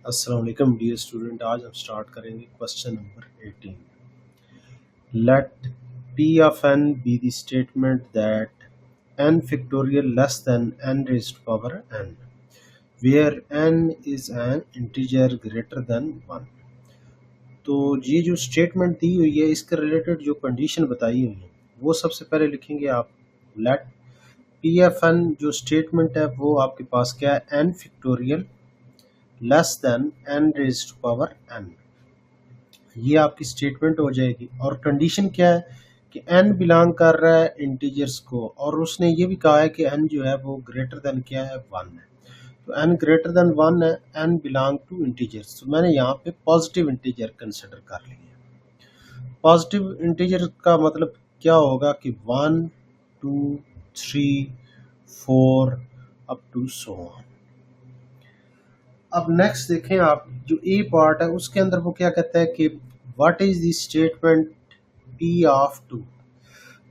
अस्सलाम वालेकुम dear student. आज हम स्टार्ट करेंगे question number 18। Let p of n be the statement that n factorial less than n raised to power n where n is an integer greater than 1। तो ये जो statement दी हुई है इसके रिलेटेड जो कंडीशन बताई हुई है वो सबसे पहले लिखेंगे आप। लेट पी एफ एन जो स्टेटमेंट है वो आपके पास क्या है, n factorial less than n raised to power n। ये आपकी स्टेटमेंट हो जाएगी और कंडीशन क्या है कि n बिलोंग कर रहा है इंटीजर्स को, और उसने ये भी कहा है कि n जो है वो ग्रेटर देन क्या है, 1 है। तो n ग्रेटर देन 1 है, n बिलोंग टू इंटीजर्स। तो मैंने यहाँ पे पॉजिटिव इंटीजर कंसिडर कर लिया। पॉजिटिव इंटीजर का मतलब क्या होगा कि 1 2 3 4 अप टू सो ऑन। अब नेक्स्ट देखें आप, जो ए पार्ट है उसके अंदर वो क्या कहता है कि what is the statement p of 2।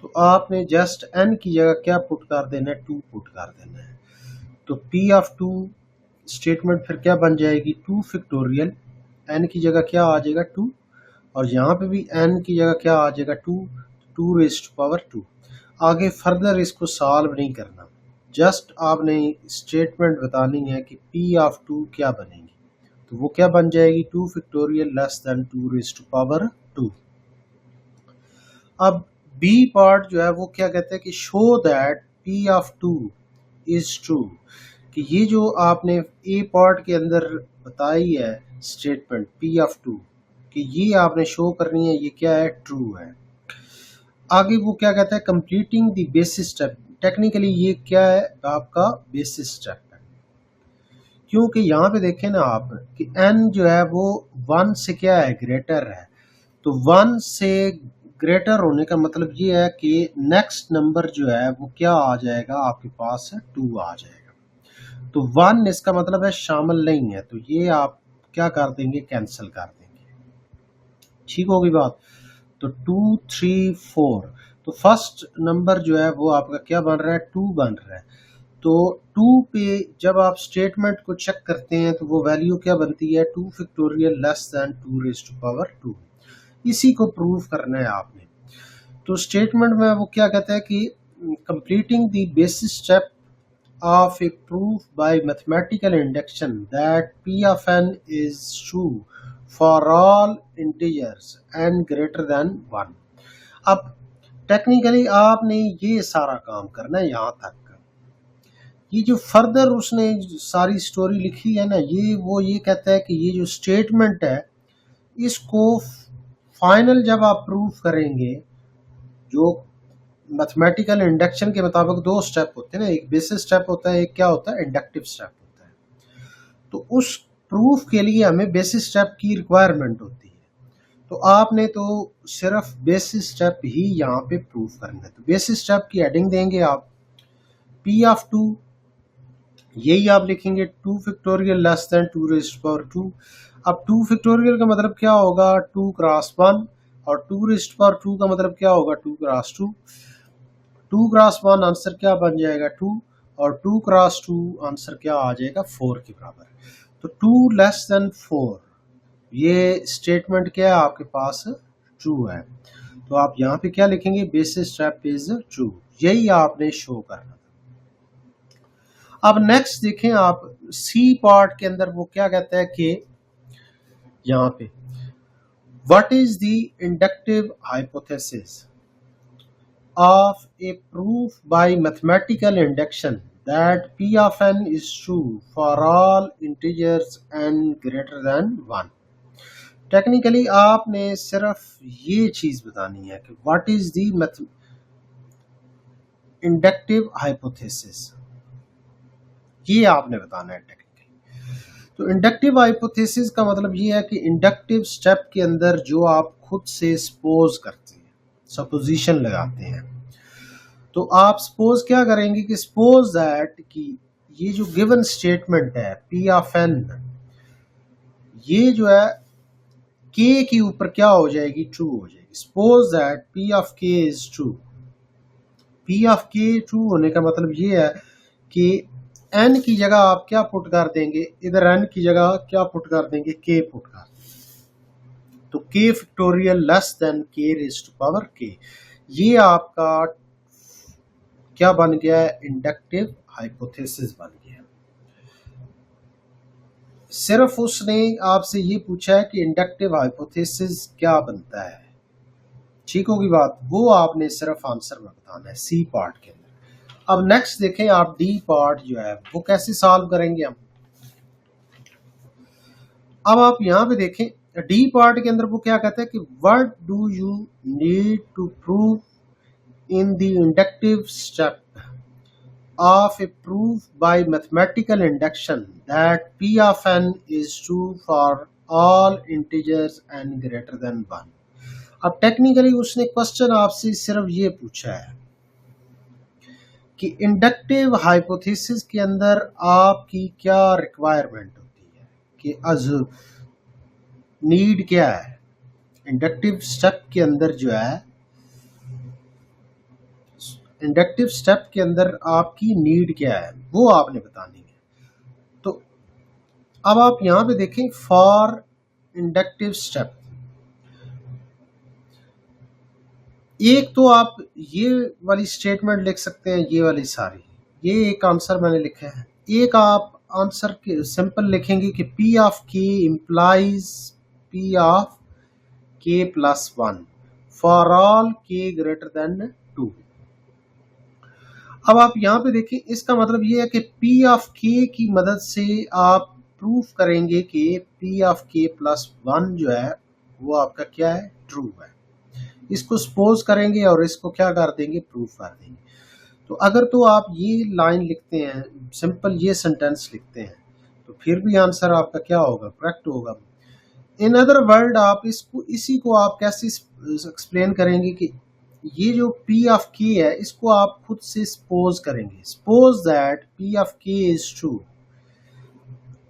तो आपने जस्ट n की जगह क्या पुट कर देना है, 2 पुट कर देना है। तो p ऑफ 2 स्टेटमेंट फिर क्या बन जाएगी, 2 फैक्टोरियल, n की जगह क्या आ जाएगा 2, और यहाँ पे भी n की जगह क्या आ जाएगा 2, 2 रेज़्ड टू पावर 2। आगे फर्दर इसको सॉल्व नहीं करना, जस्ट आपने स्टेटमेंट बतानी है कि p ऑफ 2 क्या बनेगी। तो वो क्या बन जाएगी, 2 factorial less than 2 raised to power 2। अब b पार्ट जो है वो क्या कहते हैं कि show that p of 2 is true, कि ये जो आपने a पार्ट के अंदर बताई है स्टेटमेंट p ऑफ 2 कि ये आपने शो करनी है ये क्या है, ट्रू है। आगे वो क्या कहता है, completing the basis step. Technically ये क्या है, आपका बेसिस स्टेप है, क्योंकि यहाँ पे देखें ना आप कि n जो है वो 1 से क्या है, ग्रेटर है। तो 1 से ग्रेटर होने का मतलब ये है कि नेक्स्ट नंबर जो है वो क्या आ जाएगा, आपके पास 2 आ जाएगा। तो 1 इसका मतलब है शामिल नहीं है, तो ये आप क्या कर देंगे, कैंसिल कर देंगे। ठीक होगी बात। तो 2 3 4, तो फर्स्ट नंबर जो है वो आपका क्या बन रहा है, 2 बन रहा है। तो 2 पे जब आप स्टेटमेंट को चेक करते हैं तो वो वैल्यू क्या बनती है, 2 factorial less than 2 raised to power 2। इसी को प्रूव करना है आपने। तो स्टेटमेंट में वो क्या कहता है कि completing the basis step of a proof by mathematical induction that p of n is true for all integers n greater than 1। अब टेक्निकली आपने ये सारा काम करना है यहाँ तक। ये जो फर्दर उसने सारी स्टोरी लिखी है ना, ये कहता है कि ये जो स्टेटमेंट है इसको फाइनल जब आप प्रूफ करेंगे, जो मैथमेटिकल इंडक्शन के मुताबिक 2 स्टेप होते हैं ना, एक बेसिस स्टेप होता है, एक क्या होता है, इंडक्टिव स्टेप होता है। तो उस प्रूफ के लिए हमें बेसिस स्टेप की रिक्वायरमेंट होती है। तो आपने तो सिर्फ बेसिस स्टेप ही यहाँ पे प्रूफ करना है। तो बेसिस स्टेप की हेडिंग देंगे आप p ऑफ 2, यही आप लिखेंगे 2 factorial less than 2 raised to power 2। अब 2 फैक्टोरियल का मतलब क्या होगा, 2 क्रॉस 1, और 2 रेज़्ड टू पावर 2 का मतलब क्या होगा, 2 क्रॉस 2। 2 क्रॉस 1 आंसर क्या बन जाएगा, 2, और 2 क्रॉस 2 आंसर क्या आ जाएगा, 4 के बराबर। तो 2 लेस देन 4, ये स्टेटमेंट क्या है आपके पास, ट्रू है। तो आप यहाँ पे क्या लिखेंगे, बेसिस स्टेप इज ट्रू, यही आपने शो करना था। अब नेक्स्ट देखें आप, सी पार्ट के अंदर वो क्या कहता है कि यहाँ पे what is the inductive hypothesis of a proof by mathematical induction that p of n is true for all integers n greater than 1। Technically आपने सिर्फ ये चीज बतानी है कि what is the inductive hypothesis, ये आपने बताना है टेक्निकली। तो इंडक्टिव हाइपोथेसिस का मतलब ये है कि इंडक्टिव स्टेप के अंदर जो आप खुद से सपोज करते हैं, सपोजिशन लगाते हैं। तो आप सपोज क्या करेंगे कि सपोज दैट कि ये जो गिवन स्टेटमेंट है p ऑफ n, ये जो है k के ऊपर क्या हो जाएगी, ट्रू हो जाएगी। Suppose that p of k is true. p of k true होने का मतलब ये है कि n की जगह आप क्या पुट कर देंगे, इधर n की जगह क्या पुट कर देंगे, k पुट कर देंगे। तो k factorial less than k raise to power k, ये आपका क्या बन गया है, इंडक्टिव हाइपोथेसिस बन गया। सिर्फ उसने आपसे ये पूछा है कि इंडक्टिव हाइपोथेसिस क्या बनता है, ठीक होगी बात, वो आपने सिर्फ आंसर में बताना है सी पार्ट के अंदर। अब नेक्स्ट देखें आप डी पार्ट जो है वो कैसे सॉल्व करेंगे हम। अब आप यहाँ पे देखें डी पार्ट के अंदर वो क्या कहता है कि what do you need to prove in the inductive step of a proof by mathematical induction that p of n is true for all integers n greater than 1। अब टेक्निकली उसने question आपसे सिर्फ ये पूछा है कि इंडक्टिव हाइपोथेसिस के अंदर आपकी क्या रिक्वायरमेंट होती है, कि अज नीड क्या है, इंडक्टिव स्टेप के अंदर जो है, इंडक्टिव स्टेप के अंदर आपकी नीड क्या है वो आपने बतानी है। तो अब आप यहां पे देखें फॉर इंडक्टिव स्टेप, एक तो आप ये वाली स्टेटमेंट लिख सकते हैं, ये वाली सारी, ये एक आंसर मैंने लिखा है। एक आप आंसर के सिंपल लिखेंगे कि P of K implies P of K plus 1 for all K greater than 2। अब आप यहाँ पे देखिए इसका मतलब ये है कि P ऑफ K की मदद से आप प्रूफ करेंगे कि P ऑफ K प्लस 1 जो है वो आपका क्या है, ट्रू है। इसको सपोज करेंगे और इसको क्या कर देंगे, प्रूफ कर देंगे। तो अगर तो आप ये लाइन लिखते हैं, सिंपल ये सेंटेंस लिखते हैं, तो फिर भी आंसर आपका क्या होगा, करेक्ट होगा। इन अदर वर्ड आप इसको, इसी को आप कैसे एक्सप्लेन करेंगे कि ये जो P ऑफ K है इसको आप खुद से सपोज करेंगे, suppose that P of K is true,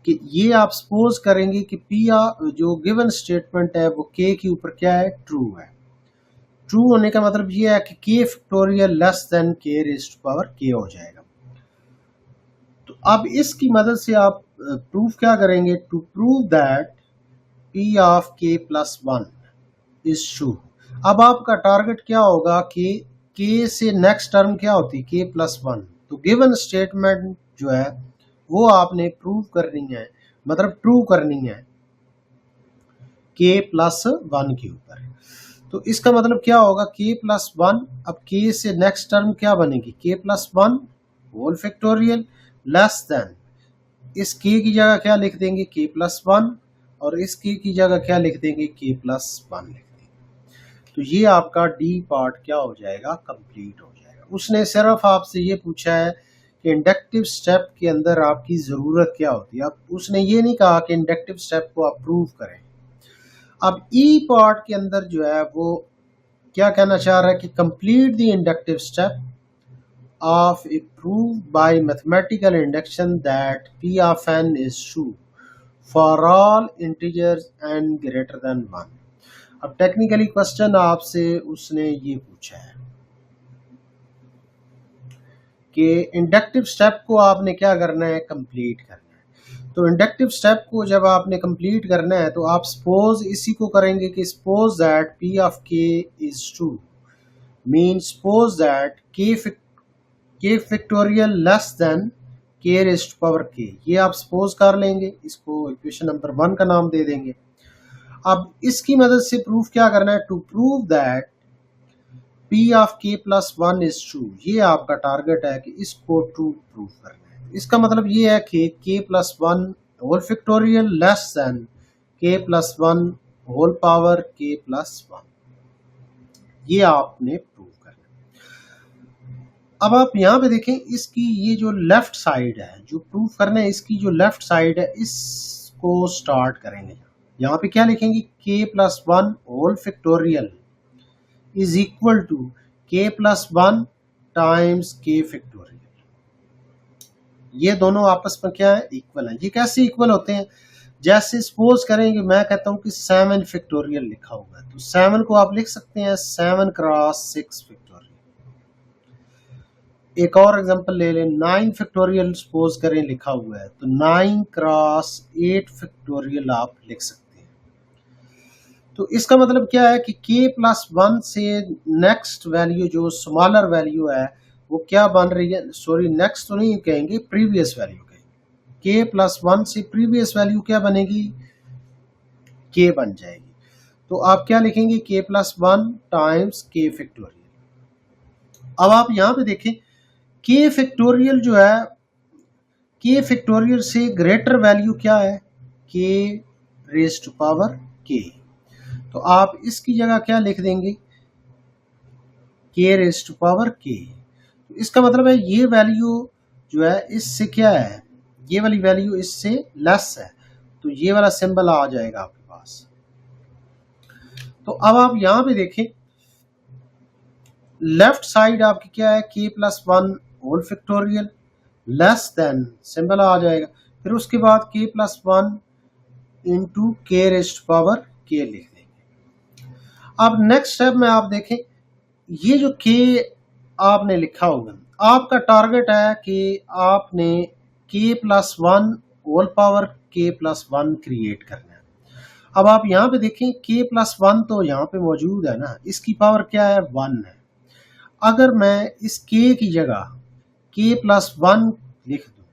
कि ये आप सपोज करेंगे कि P जो गिवन स्टेटमेंट है वो K के ऊपर क्या है, ट्रू है। ट्रू होने का मतलब ये है कि K factorial less than K raised to power K हो जाएगा। तो अब इसकी मदद से आप प्रूफ क्या करेंगे, to prove that P of K plus 1 is true. अब आपका टारगेट क्या होगा कि K से नेक्स्ट टर्म क्या होती है, K प्लस 1। तो गिवन स्टेटमेंट जो है वो आपने प्रूव करनी है, मतलब ट्रू करनी है K प्लस 1 के ऊपर। तो इसका मतलब क्या होगा, K प्लस 1, अब K से नेक्स्ट टर्म क्या बनेगी, K plus 1 whole factorial less than, इस K की जगह क्या लिख देंगे, K प्लस 1, और इस K की जगह क्या लिख देंगे, K प्लस 1 लिख देंगे। तो ये आपका डी पार्ट क्या हो जाएगा, कंप्लीट हो जाएगा। उसने सिर्फ आपसे ये पूछा है कि इंडक्टिव स्टेप के अंदर आपकी ज़रूरत क्या होती है। अब उसने ये नहीं कहा कि इंडक्टिव स्टेप को आप प्रूव करें। अब ई पार्ट के अंदर जो है वो क्या कहना चाह रहा है कि complete the inductive step of A prove by mathematical induction that P of n is true for all integers n greater than 1। अब टेक्निकली क्वेश्चन आपसे उसने ये पूछा है कि इंडक्टिव स्टेप को आपने क्या करना है, कंप्लीट करना है। तो इंडक्टिव स्टेप को जब आपने कंप्लीट करना है तो आप सपोज इसी को करेंगे कि suppose that P of K is true, mean suppose that K factorial less than K raised to power K। ये आप सपोज कर लेंगे, इसको इक्वेशन नंबर 1 का नाम दे देंगे। अब इसकी मदद से प्रूफ क्या करना है, to prove that P of K plus 1 is true. ये आपका टारगेट है कि इसको ट्रू प्रूफ करना है। इसका मतलब ये है कि K plus 1 whole factorial less than K plus 1 whole power K plus 1, ये आपने प्रूव करना है। अब आप यहाँ पे देखें इसकी ये जो लेफ्ट साइड है, जो प्रूफ करना है इसकी जो लेफ्ट साइड है, इसको स्टार्ट करेंगे। यहाँ पे क्या लिखेंगे, K plus 1 whole factorial is equal to K plus 1 times K factorial. ये दोनों आपस में क्या है, इक्वल है। ये कैसे इक्वल होते हैं, जैसे सपोज करेंगे मैं कहता हूँ कि 7 फैक्टोरियल लिखा हुआ है, तो 7 को आप लिख सकते हैं 7 क्रॉस 6 फैक्टोरियल। एक और एग्जांपल ले लें, 9 फैक्टोरियल सपोज करें लिखा हुआ है, तो 9 क्रॉस 8 फैक्टोरियल आप लिख सकते हैं। तो इसका मतलब क्या है कि k प्लस 1 से नेक्स्ट वैल्यू जो स्मॉलर वैल्यू है वो क्या बन रही है, सॉरी नेक्स्ट तो नहीं कहेंगे, प्रीवियस वैल्यू कहेंगे। k प्लस 1 से प्रीवियस वैल्यू क्या बनेगी, k बन जाएगी। तो आप क्या लिखेंगे, k plus 1 times k factorial. अब आप यहां पे देखें k फैक्टोरियल जो है, k फैक्टोरियल से ग्रेटर वैल्यू क्या है, k raise to power k। तो आप इसकी जगह क्या लिख देंगे, k raise to power k। तो इसका मतलब है ये वैल्यू जो है इससे क्या है, ये वाली वैल्यू इससे लेस है, तो ये वाला सिंबल आ जाएगा आपके पास। तो अब आप यहां पे देखें लेफ्ट साइड आपकी क्या है, k plus 1 whole factorial less than symbol आ जाएगा, फिर उसके बाद k plus 1 into k raised power k लिख देंगे। अब नेक्स्ट स्टेप में आप देखें ये जो k आपने लिखा होगा, आपका टारगेट है कि आपने k plus 1 whole power k plus 1 create करना है। अब आप यहाँ पे देखें k प्लस 1 तो यहाँ पे मौजूद है ना, इसकी पावर क्या है, 1 है। अगर मैं इस k की जगह k प्लस 1 लिख दूं,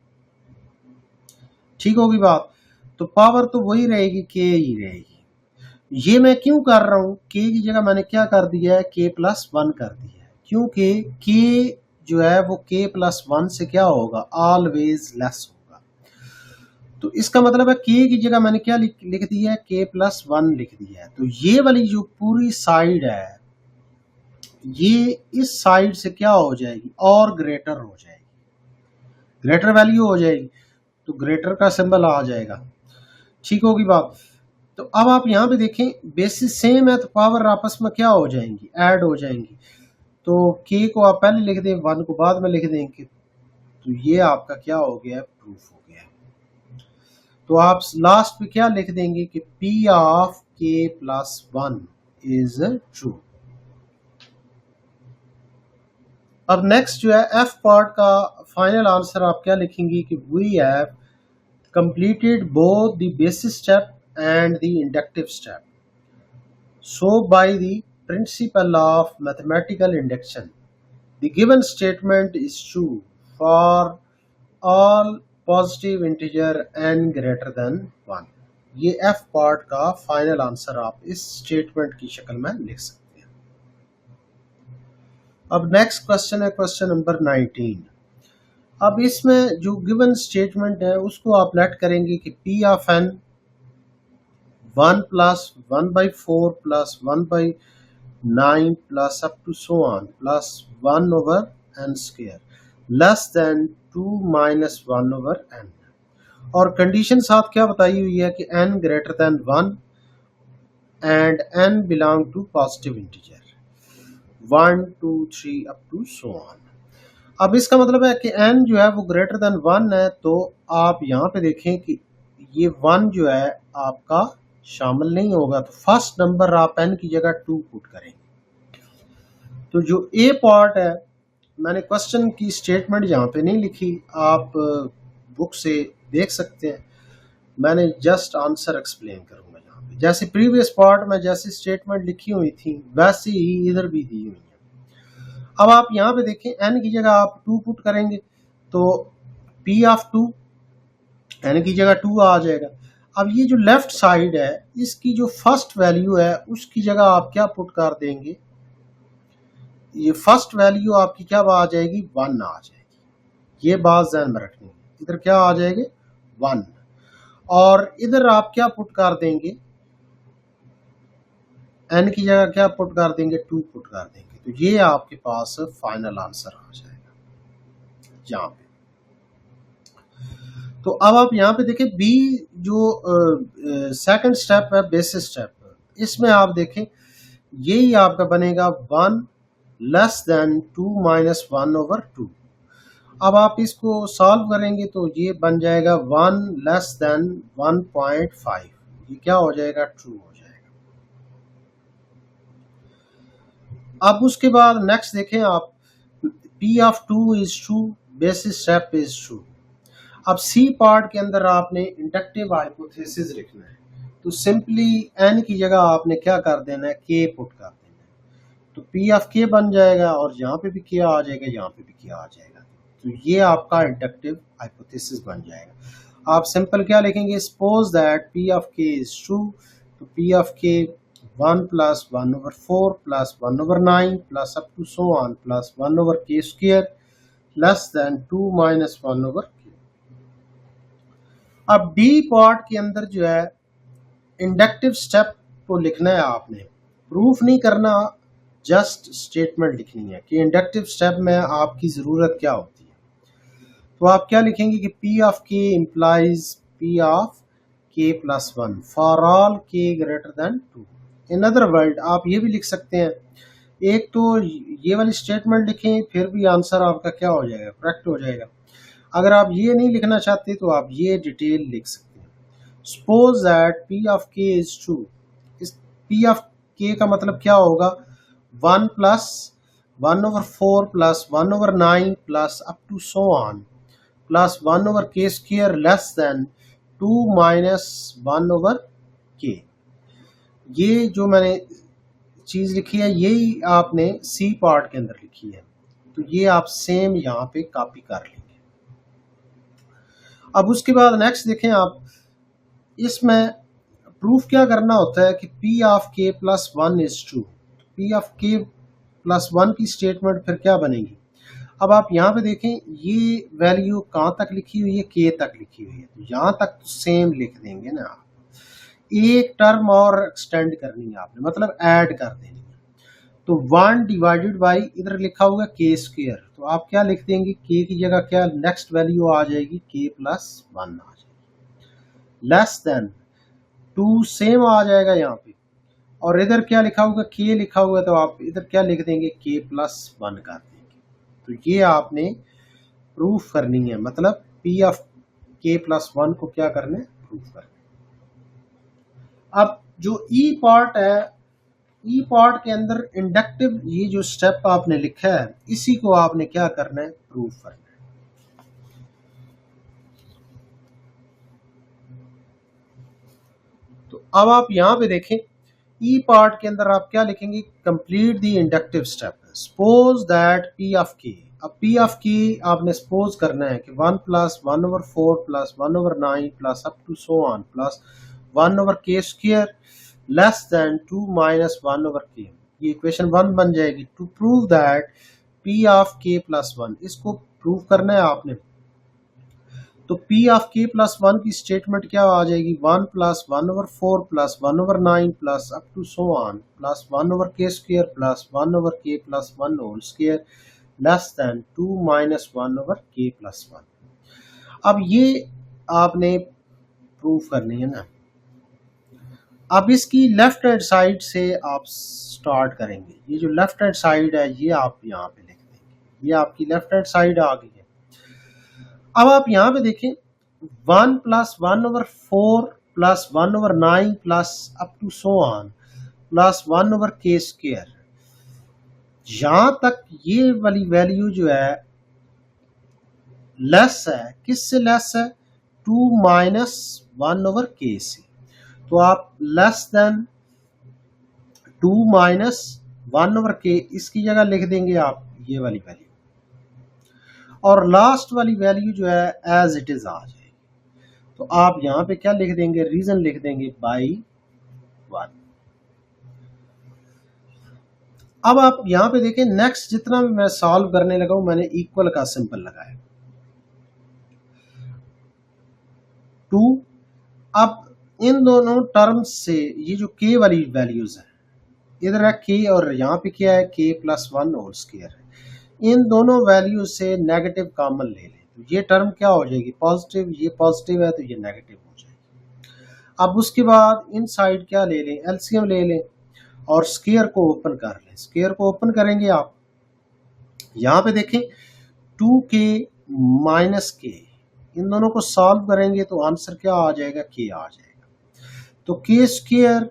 ठीक होगी बात, तो पावर तो वही रहेगी, k ही रहेगी। ये मैं क्यों कर रहा हूं, k की जगह मैंने क्या कर दिया है, k प्लस 1 कर दिया है, क्योंकि k जो है वो k प्लस 1 से क्या होगा, ऑलवेज लेस होगा। तो इसका मतलब है k की जगह मैंने क्या लिख दिया है, k प्लस 1 लिख दिया है। तो ये वाली जो पूरी साइड है ये इस साइड से क्या हो जाएगी, और ग्रेटर हो जाएगी, ग्रेटर वैल्यू हो जाएगी, तो ग्रेटर का सिंबल आ जाएगा, ठीक होगी बात। तो अब आप यहाँ पे देखें बेसिस सेम है तो पावर आपस में क्या हो जाएंगी, ऐड हो जाएंगी। तो k को आप पहले लिख दें, 1 को बाद में लिख देंगे, तो ये आपका क्या हो गया, प्रूफ हो गया। तो आप लास्ट पे क्या लिख देंगे कि p of k plus 1 is true. अब नेक्स्ट जो है एफ पार्ट का फाइनल आंसर आप क्या लिखेंगे कि we have completed both the basis step and the inductive step, so by the principle of mathematical induction the given statement is true for all positive integer n greater than 1। ये F part का final answer आप इस statement की शक्ल में लिख सकते हैं। अब नेक्स्ट क्वेश्चन है क्वेश्चन नंबर 19। अब इसमें जो गिवन स्टेटमेंट है उसको आप लेट करेंगे कि p of n 1 plus 1/4 plus 1/9 plus up to so on plus 1 over n square less than 2 minus 1 over n। और कंडीशन साथ क्या बताई हुई है कि n greater than 1 and n belong to positive integer 1 2 3 up to so on. अब इसका मतलब है कि n जो है वो ग्रेटर देन 1 है, तो आप यहाँ पे देखें कि ये 1 जो है आपका शामिल नहीं होगा, तो फर्स्ट नंबर आप n की जगह 2 पुट करेंगे। तो जो ए पार्ट है मैंने क्वेश्चन की स्टेटमेंट यहाँ पे नहीं लिखी, आप बुक से देख सकते हैं, मैंने जस्ट आंसर एक्सप्लेन करूंगा यहाँ पे। जैसे प्रीवियस पार्ट में जैसी स्टेटमेंट लिखी हुई थी वैसे ही इधर भी दी हुई है। अब आप यहाँ पे देखें n की जगह आप 2 पुट करेंगे तो p ऑफ 2 n की जगह 2 आ जाएगा। अब ये जो लेफ्ट साइड है इसकी जो फर्स्ट वैल्यू है उसकी जगह आप क्या पुट कर देंगे, ये फर्स्ट वैल्यू आपकी क्या आ जाएगी, 1 आ जाएगी। ये बात ध्यान में रखनी है, इधर क्या आ जाएगी 1, और इधर आप क्या पुट कर देंगे, n की जगह क्या पुट कर देंगे, 2 पुट कर देंगे। तो ये आपके पास फाइनल आंसर आ जाएगा यहाँ पे। तो अब आप यहाँ पे देखें बी जो सेकंड स्टेप है बेसिस स्टेप, इसमें आप देखें यही आपका बनेगा 1 लेस देन 2 माइनस 1 ओवर 2। अब आप इसको सॉल्व करेंगे तो ये बन जाएगा 1 लेस देन 1.5, ये क्या हो जाएगा, ट्रू हो जाएगा। अब उसके बाद नेक्स्ट देखें आप P of two is true, basis step is true. अब सी पार्ट के अंदर आपने इंडक्टिव हाइपोथेसिस लिखना है, तो सिंपली एन की जगह आपने क्या कर देना है, के पुट कर देना है, तो पी ऑफ के बन जाएगा और यहाँ पे भी के आ जाएगा, यहाँ पे भी के आ जाएगा, तो ये आपका इंडक्टिव हाइपोथेसिस बन जाएगा। आप सिंपल क्या लिखेंगे, suppose that P of K is true, तो P of K 1 plus 1/4 plus 1/9 plus up to so on plus 1/k square less than 2 minus 1/k। अब डी पार्ट के अंदर जो है इंडक्टिव स्टेप को लिखना है, आपने प्रूफ नहीं करना, जस्ट स्टेटमेंट लिखनी है कि इंडक्टिव स्टेप में आपकी जरूरत क्या होती है। तो आप क्या लिखेंगे कि P of K implies P of K plus 1 for all K greater than 2। In other word आप ये भी लिख सकते हैं, एक तो ये वाली स्टेटमेंट लिखें, फिर भी आंसर आपका क्या हो जाएगा, करेक्ट हो जाएगा। अगर आप ये नहीं लिखना चाहते तो आप ये डिटेल लिख सकते हैं, suppose that P of K is true. इस P ऑफ K का मतलब क्या होगा, 1 plus 1/4 plus 1/9 plus up to so on plus 1/k square less than 2 minus 1/k। ये जो मैंने चीज लिखी है यही आपने सी पार्ट के अंदर लिखी है, तो ये आप सेम यहाँ पे कॉपी कर लेंगे। अब उसके बाद नेक्स्ट देखें आप, इसमें प्रूफ क्या करना होता है कि P of K plus 1 is true. P of K plus 1 की स्टेटमेंट फिर क्या बनेगी, अब आप यहाँ पे देखें ये वैल्यू कहाँ तक लिखी हुई है, K तक लिखी हुई है, तो यहाँ तक तो सेम लिख देंगे ना आप। एक टर्म और एक्सटेंड करनी है आपने, मतलब ऐड कर देनी है, तो 1 डिवाइडेड बाई इधर लिखा होगा K स्क्वायर, तो आप क्या लिख देंगे, K की जगह क्या नेक्स्ट वैल्यू आ जाएगी, K प्लस 1 आ जाएगी, लेस देन 2 सेम आ जाएगा यहाँ पे, और इधर क्या लिखा होगा, K लिखा हुआ, तो आप इधर क्या लिख देंगे, K प्लस 1 कर देंगे। तो ये आपने प्रूफ करनी है, मतलब P ऑफ K प्लस 1 को क्या करना है, प्रूफ करना है। अब जो ई पार्ट है, ई पार्ट के अंदर इंडक्टिव ये जो स्टेप आपने लिखा है, इसी को आपने क्या करना है, प्रूफ करना है। तो अब आप यहां पे देखें, ई पार्ट के अंदर आप क्या लिखेंगे, complete the inductive step. Suppose that P of K, अब P ऑफ K आपने सपोज करना है कि 1 plus 1/4 plus 1/9 plus up to so on plus 1/k square less than 2 minus 1/k। ये इक्वेशन 1 बन जाएगी। To prove that P of K plus 1, इसको prove करना है आपने, तो P ऑफ K प्लस 1 की स्टेटमेंट क्या आ जाएगी, 1 plus 1/4 plus 1/9 plus up to so on plus 1/k square plus 1/k plus 1 whole square less than 2 minus 1/k plus 1। अब ये आपने प्रूफ करनी है ना। अब इसकी लेफ्ट हैंड साइड से आप स्टार्ट करेंगे, ये जो लेफ्ट हैंड साइड है ये आप यहाँ पे लिख देंगे, ये आपकी लेफ्ट हैंड साइड आ गई है। अब आप यहाँ पे देखें, 1 plus 1/4 plus 1/9 plus up to so on plus 1/k square, यहां तक ये वाली वैल्यू जो है लेस है, किससे लेस है, 2 माइनस 1/k से, तो आप लेस देन 2 माइनस 1/k इसकी जगह लिख देंगे आप ये वाली वैल्यू, और लास्ट वाली वैल्यू जो है एज इट इज आ जाएगी। तो आप यहां पे क्या लिख देंगे, रीजन लिख देंगे बाई 1। अब आप यहां पे देखें, नेक्स्ट जितना भी मैं सॉल्व करने लगा हूं, मैंने इक्वल का सिंबल लगाया 2। अब इन दोनों टर्म्स से ये जो k वाली वैल्यूज है, इधर है k और यहाँ पे क्या है, k प्लस 1 होल स्क्वायर है, इन दोनों वैल्यूज से नेगेटिव कॉमन ले लें, तो ये टर्म क्या हो जाएगी, पॉजिटिव, ये पॉजिटिव है तो ये नेगेटिव हो जाएगी। अब उसके बाद इन साइड क्या ले लें, एलसीएम ले लें और स्क्वायर को ओपन कर लें। स्क्वायर को ओपन करेंगे आप, यहाँ पे देखें 2k माइनस k, इन दोनों को सॉल्व करेंगे तो आंसर क्या आ जाएगा, k आ जाएगा। तो k square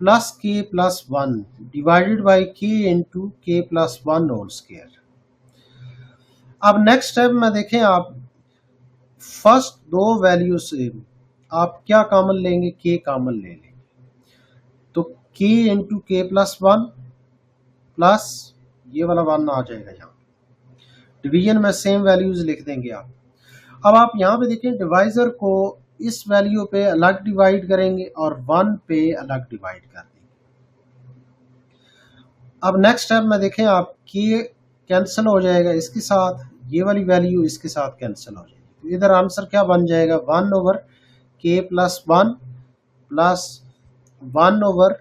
plus k plus 1 divided by k into k plus 1 whole square, अब नेक्स्ट स्टेप में देखें, आप फर्स्ट दो वैल्यू से आप क्या कॉमन लेंगे, के कॉमन ले लेंगे, तो के इंटू के प्लस वन प्लस ये वाला वन आ जाएगा। यहाँ डिवीजन में सेम वैल्यूज लिख देंगे आप। अब आप यहाँ पे देखें, डिवाइजर को इस वैल्यू पे अलग डिवाइड करेंगे और वन पे अलग डिवाइड कर देंगे। अब नेक्स्ट स्टेप में देखें, आप के कैंसिल हो जाएगा इसके साथ, ये वाली वैल्यू इसके साथ कैंसिल हो जाएगी, तो इधर आंसर क्या बन जाएगा, one over K plus one plus one over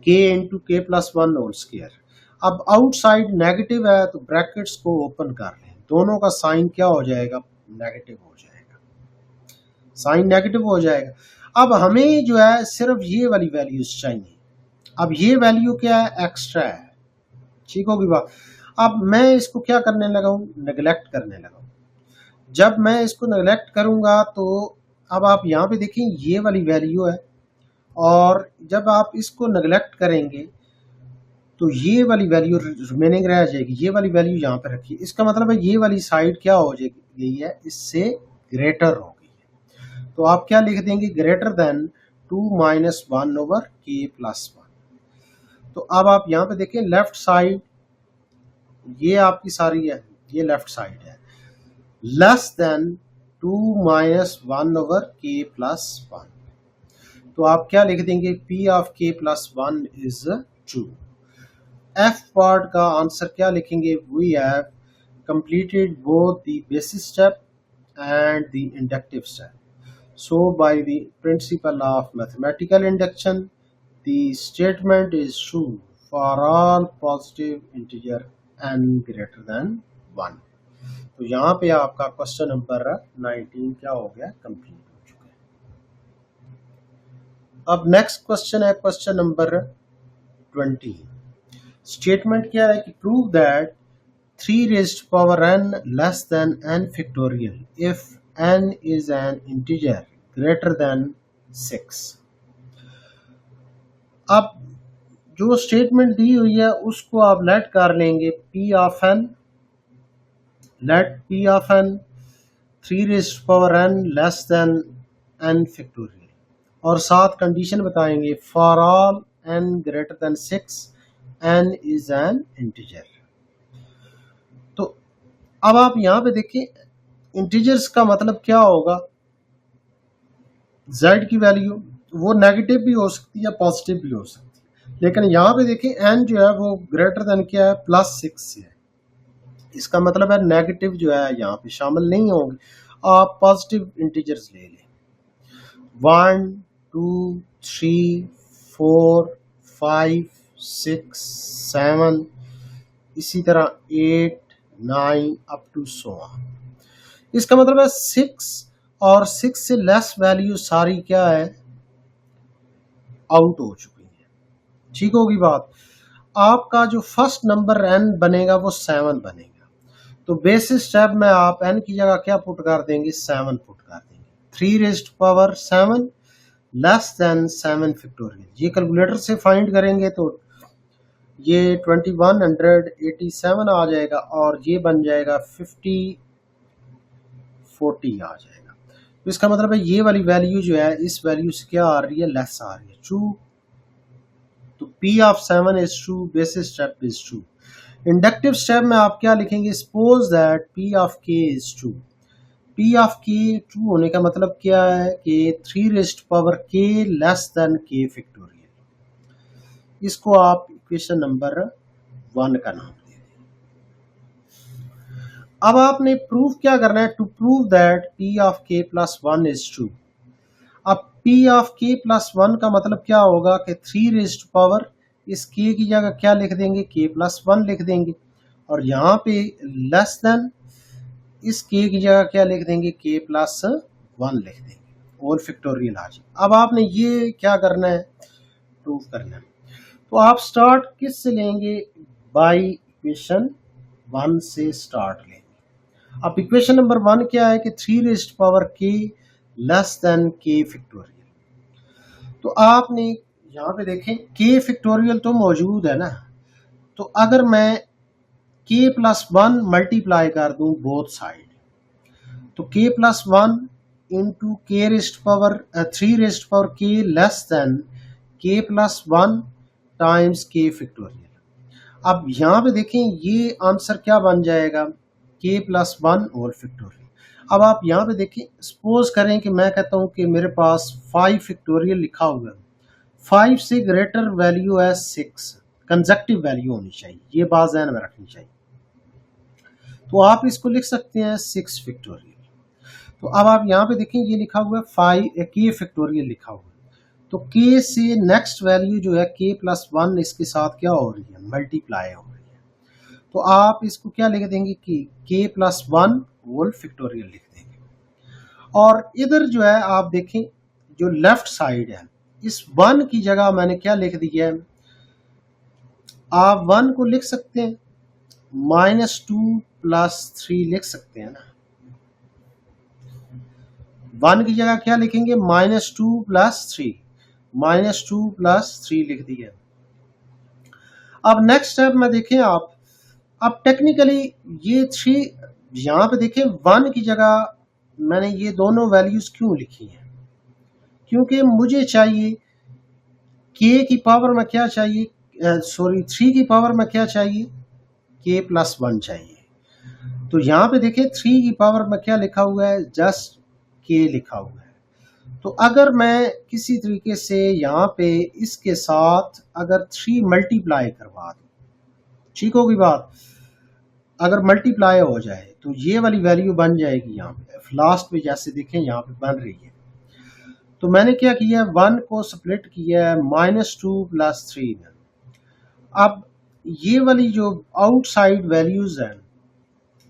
के इंटू के प्लस वन होल स्क्वायर। अब आउटसाइड नेगेटिव है तो ब्रैकेट्स को ओपन कर लें, दोनों का साइन क्या हो जाएगा, नेगेटिव हो जाएगा, साइन नेगेटिव हो जाएगा। अब हमें जो है सिर्फ ये वाली वैल्यूज चाहिए। अब ये वैल्यू क्या है, एक्स्ट्रा है, ठीक होगी बात। अब मैं इसको क्या करने लगा हूँ, नेग्लेक्ट करने लगा हूँ। जब मैं इसको नेग्लेक्ट करूंगा तो अब आप यहाँ पे देखें, ये वाली वैल्यू है, और जब आप इसको नेग्लेक्ट करेंगे तो ये वाली वैल्यू रिमेनिंग रह जाएगी, ये वाली वैल्यू यहाँ पे रखिए। इसका मतलब है ये वाली साइड क्या हो गई है, इससे ग्रेटर हो गई है, तो आप क्या लिख देंगे, greater than 2 minus one over K plus one. तो अब आप यहाँ पे देखें, लेफ्ट साइड ये आपकी सारी है, ये लेफ्ट साइड है, less than 2 minus one over K plus one. तो आप क्या लिख देंगे, P of k plus one is true. F part का आंसर क्या लिखेंगे, we have completed both the basis step and the inductive step, so by the principle of mathematical induction the statement is true for all positive integer n greater than 1। तो यहाँ पे आपका question number 19 क्या हो गया, complete हो चुका है। अब नेक्स्ट क्वेश्चन है क्वेश्चन नंबर 20। स्टेटमेंट क्या है कि prove that 3 raised power n less than n factorial if n is an integer greater than 6। अब जो स्टेटमेंट दी हुई है उसको आप लेट कर लेंगे P of n, let P of n 3 raised power n less than n factorial, और साथ कंडीशन बताएंगे for all n greater than 6 n is an integer. तो अब आप यहां पे देखिए, इंटीजर्स का मतलब क्या होगा, z की वैल्यू वो नेगेटिव भी हो सकती है पॉजिटिव भी हो सकती है, लेकिन यहां पे देखिए n जो है वो ग्रेटर देन क्या है, +6 है, इसका मतलब है नेगेटिव जो है यहाँ पे शामिल नहीं होंगे। आप पॉजिटिव इंटीजर्स ले लें, 1 2 3 4 5 6 7, इसी तरह 8 9 अप टू 16। इसका मतलब है 6 और 6 से लेस वैल्यू सारी क्या है, आउट हो चुकी है, ठीक होगी बात। आपका जो फर्स्ट नंबर n बनेगा वो 7 बनेगा, तो बेसिस स्टेप में आप n की जगह क्या पुट कर देंगे, 7 पुट कर देंगे। 3 raised power 7 less than 7 factorial, ये कैलकुलेटर से फाइंड करेंगे तो ये 2187 आ जाएगा, और ये बन जाएगा 5040 आ जाएगा। तो इसका मतलब है ये वाली वैल्यू जो है इस वैल्यू से क्या आ रही है, लेस आ रही है, ट्रू। तो P of 7 is true, basis step is true. Inductive step में आप क्या लिखेंगे, suppose that P of k is true. P of k true होने का मतलब क्या है कि 3 raised power k less than k factorial, इसको आप इक्वेशन नंबर 1 का नाम दे दें। अब आपने प्रूफ क्या करना है, to prove that P of k plus 1 is true. अब P ऑफ k प्लस 1 का मतलब क्या होगा कि 3 रेज्ड पावर, इस k की जगह क्या लिख देंगे, k प्लस 1 लिख देंगे, और यहाँ पे लेस देन, इस k की जगह क्या लिख देंगे, k प्लस 1 लिख देंगे, और फैक्टोरियल आ जाए। अब आपने ये क्या करना है, प्रूव करना है। तो आप स्टार्ट किस से लेंगे, बाय इक्वेशन 1 से स्टार्ट लेंगे। अब इक्वेशन नंबर 1 क्या है कि 3 raised power k less than k factorial. तो आपने यहाँ पे देखें k फैक्टोरियल तो मौजूद है ना, तो अगर मैं k+1 मल्टीप्लाई कर दूं बोथ साइड, तो k+1 into k raised power 3 rest power k less than k+1 times k factorial. अब यहाँ पे देखें ये आंसर क्या बन जाएगा, k+1 होल फैक्टोरियल। अब आप यहाँ पे देखें, सपोज करें कि मैं कहता हूँ कि मेरे पास 5 फैक्टोरियल लिखा हुआ है, 5 से ग्रेटर वैल्यू है 6, कंसेक्टिव वैल्यू होनी चाहिए, ये बात ध्यान में रखनी चाहिए। तो आप इसको लिख सकते हैं 6 फैक्टोरियल। तो अब आप यहाँ पे देखें ये लिखा हुआ है 5 k फैक्टोरियल लिखा हुआ है, तो k से नेक्स्ट वैल्यू जो है k+1 इसके साथ क्या हो रही है, मल्टीप्लाई हो रही है। तो आप इसको क्या लिख देंगे कि k+1 होल फैक्टोरियल लिख देंगे। और इधर जो है आप देखें जो लेफ्ट साइड है, इस 1 की जगह मैंने क्या लिख दिया है, आप 1 को लिख सकते हैं -2 + 3 लिख सकते हैं ना, 1 की जगह क्या लिखेंगे, -2 + 3, -2 + 3 लिख दिया। अब नेक्स्ट स्टेप में देखें आप, अब टेक्निकली ये 3 यहाँ पे देखें 1 की जगह मैंने ये दोनों वैल्यूज क्यों लिखी हैं, क्योंकि मुझे चाहिए k की पावर में क्या चाहिए, 3 की पावर में क्या चाहिए, k+1 चाहिए। तो यहाँ पे देखें 3 की पावर में क्या लिखा हुआ है, जस्ट k लिखा हुआ है। तो अगर मैं किसी तरीके से यहाँ पे इसके साथ अगर 3 मल्टीप्लाई करवा दूँ, ठीक होगी बात, अगर मल्टीप्लाई हो जाए तो ये वाली वैल्यू बन जाएगी यहाँ पे लास्ट पे, जैसे देखें यहाँ पे बन रही है। तो मैंने क्या किया है, 1 को स्प्लिट किया है -2 + 3 में। अब ये वाली जो आउटसाइड वैल्यूज हैं,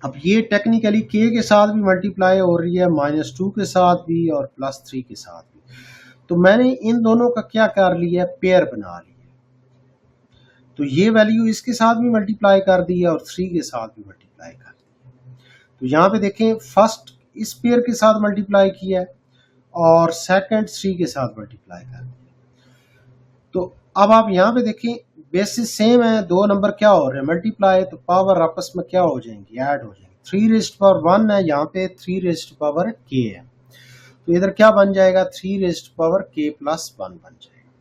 अब ये टेक्निकली k के साथ भी मल्टीप्लाई हो रही है, -2 के साथ भी और +3 के साथ भी। तो मैंने इन दोनों का क्या कर लिया, पेयर बना लिया। तो ये वैल्यू इसके साथ भी मल्टीप्लाई कर दी है और 3 के साथ भी मल्टीप्लाई कर दी। तो यहाँ पे देखें फर्स्ट इस पेयर के साथ मल्टीप्लाई किया है और सेकंड 3 के साथ मल्टीप्लाई कर दिया। तो अब आप यहाँ पे देखें बेसिस सेम है, दो नंबर क्या हो रहे हैं, मल्टीप्लाई, तो पावर आपस में क्या हो जाएंगी, ऐड हो जाएंगी। 3⁻1 है, यहाँ पे 3⁻k है, तो इधर क्या बन जाएगा, 3⁻k+1 बन जाएगा।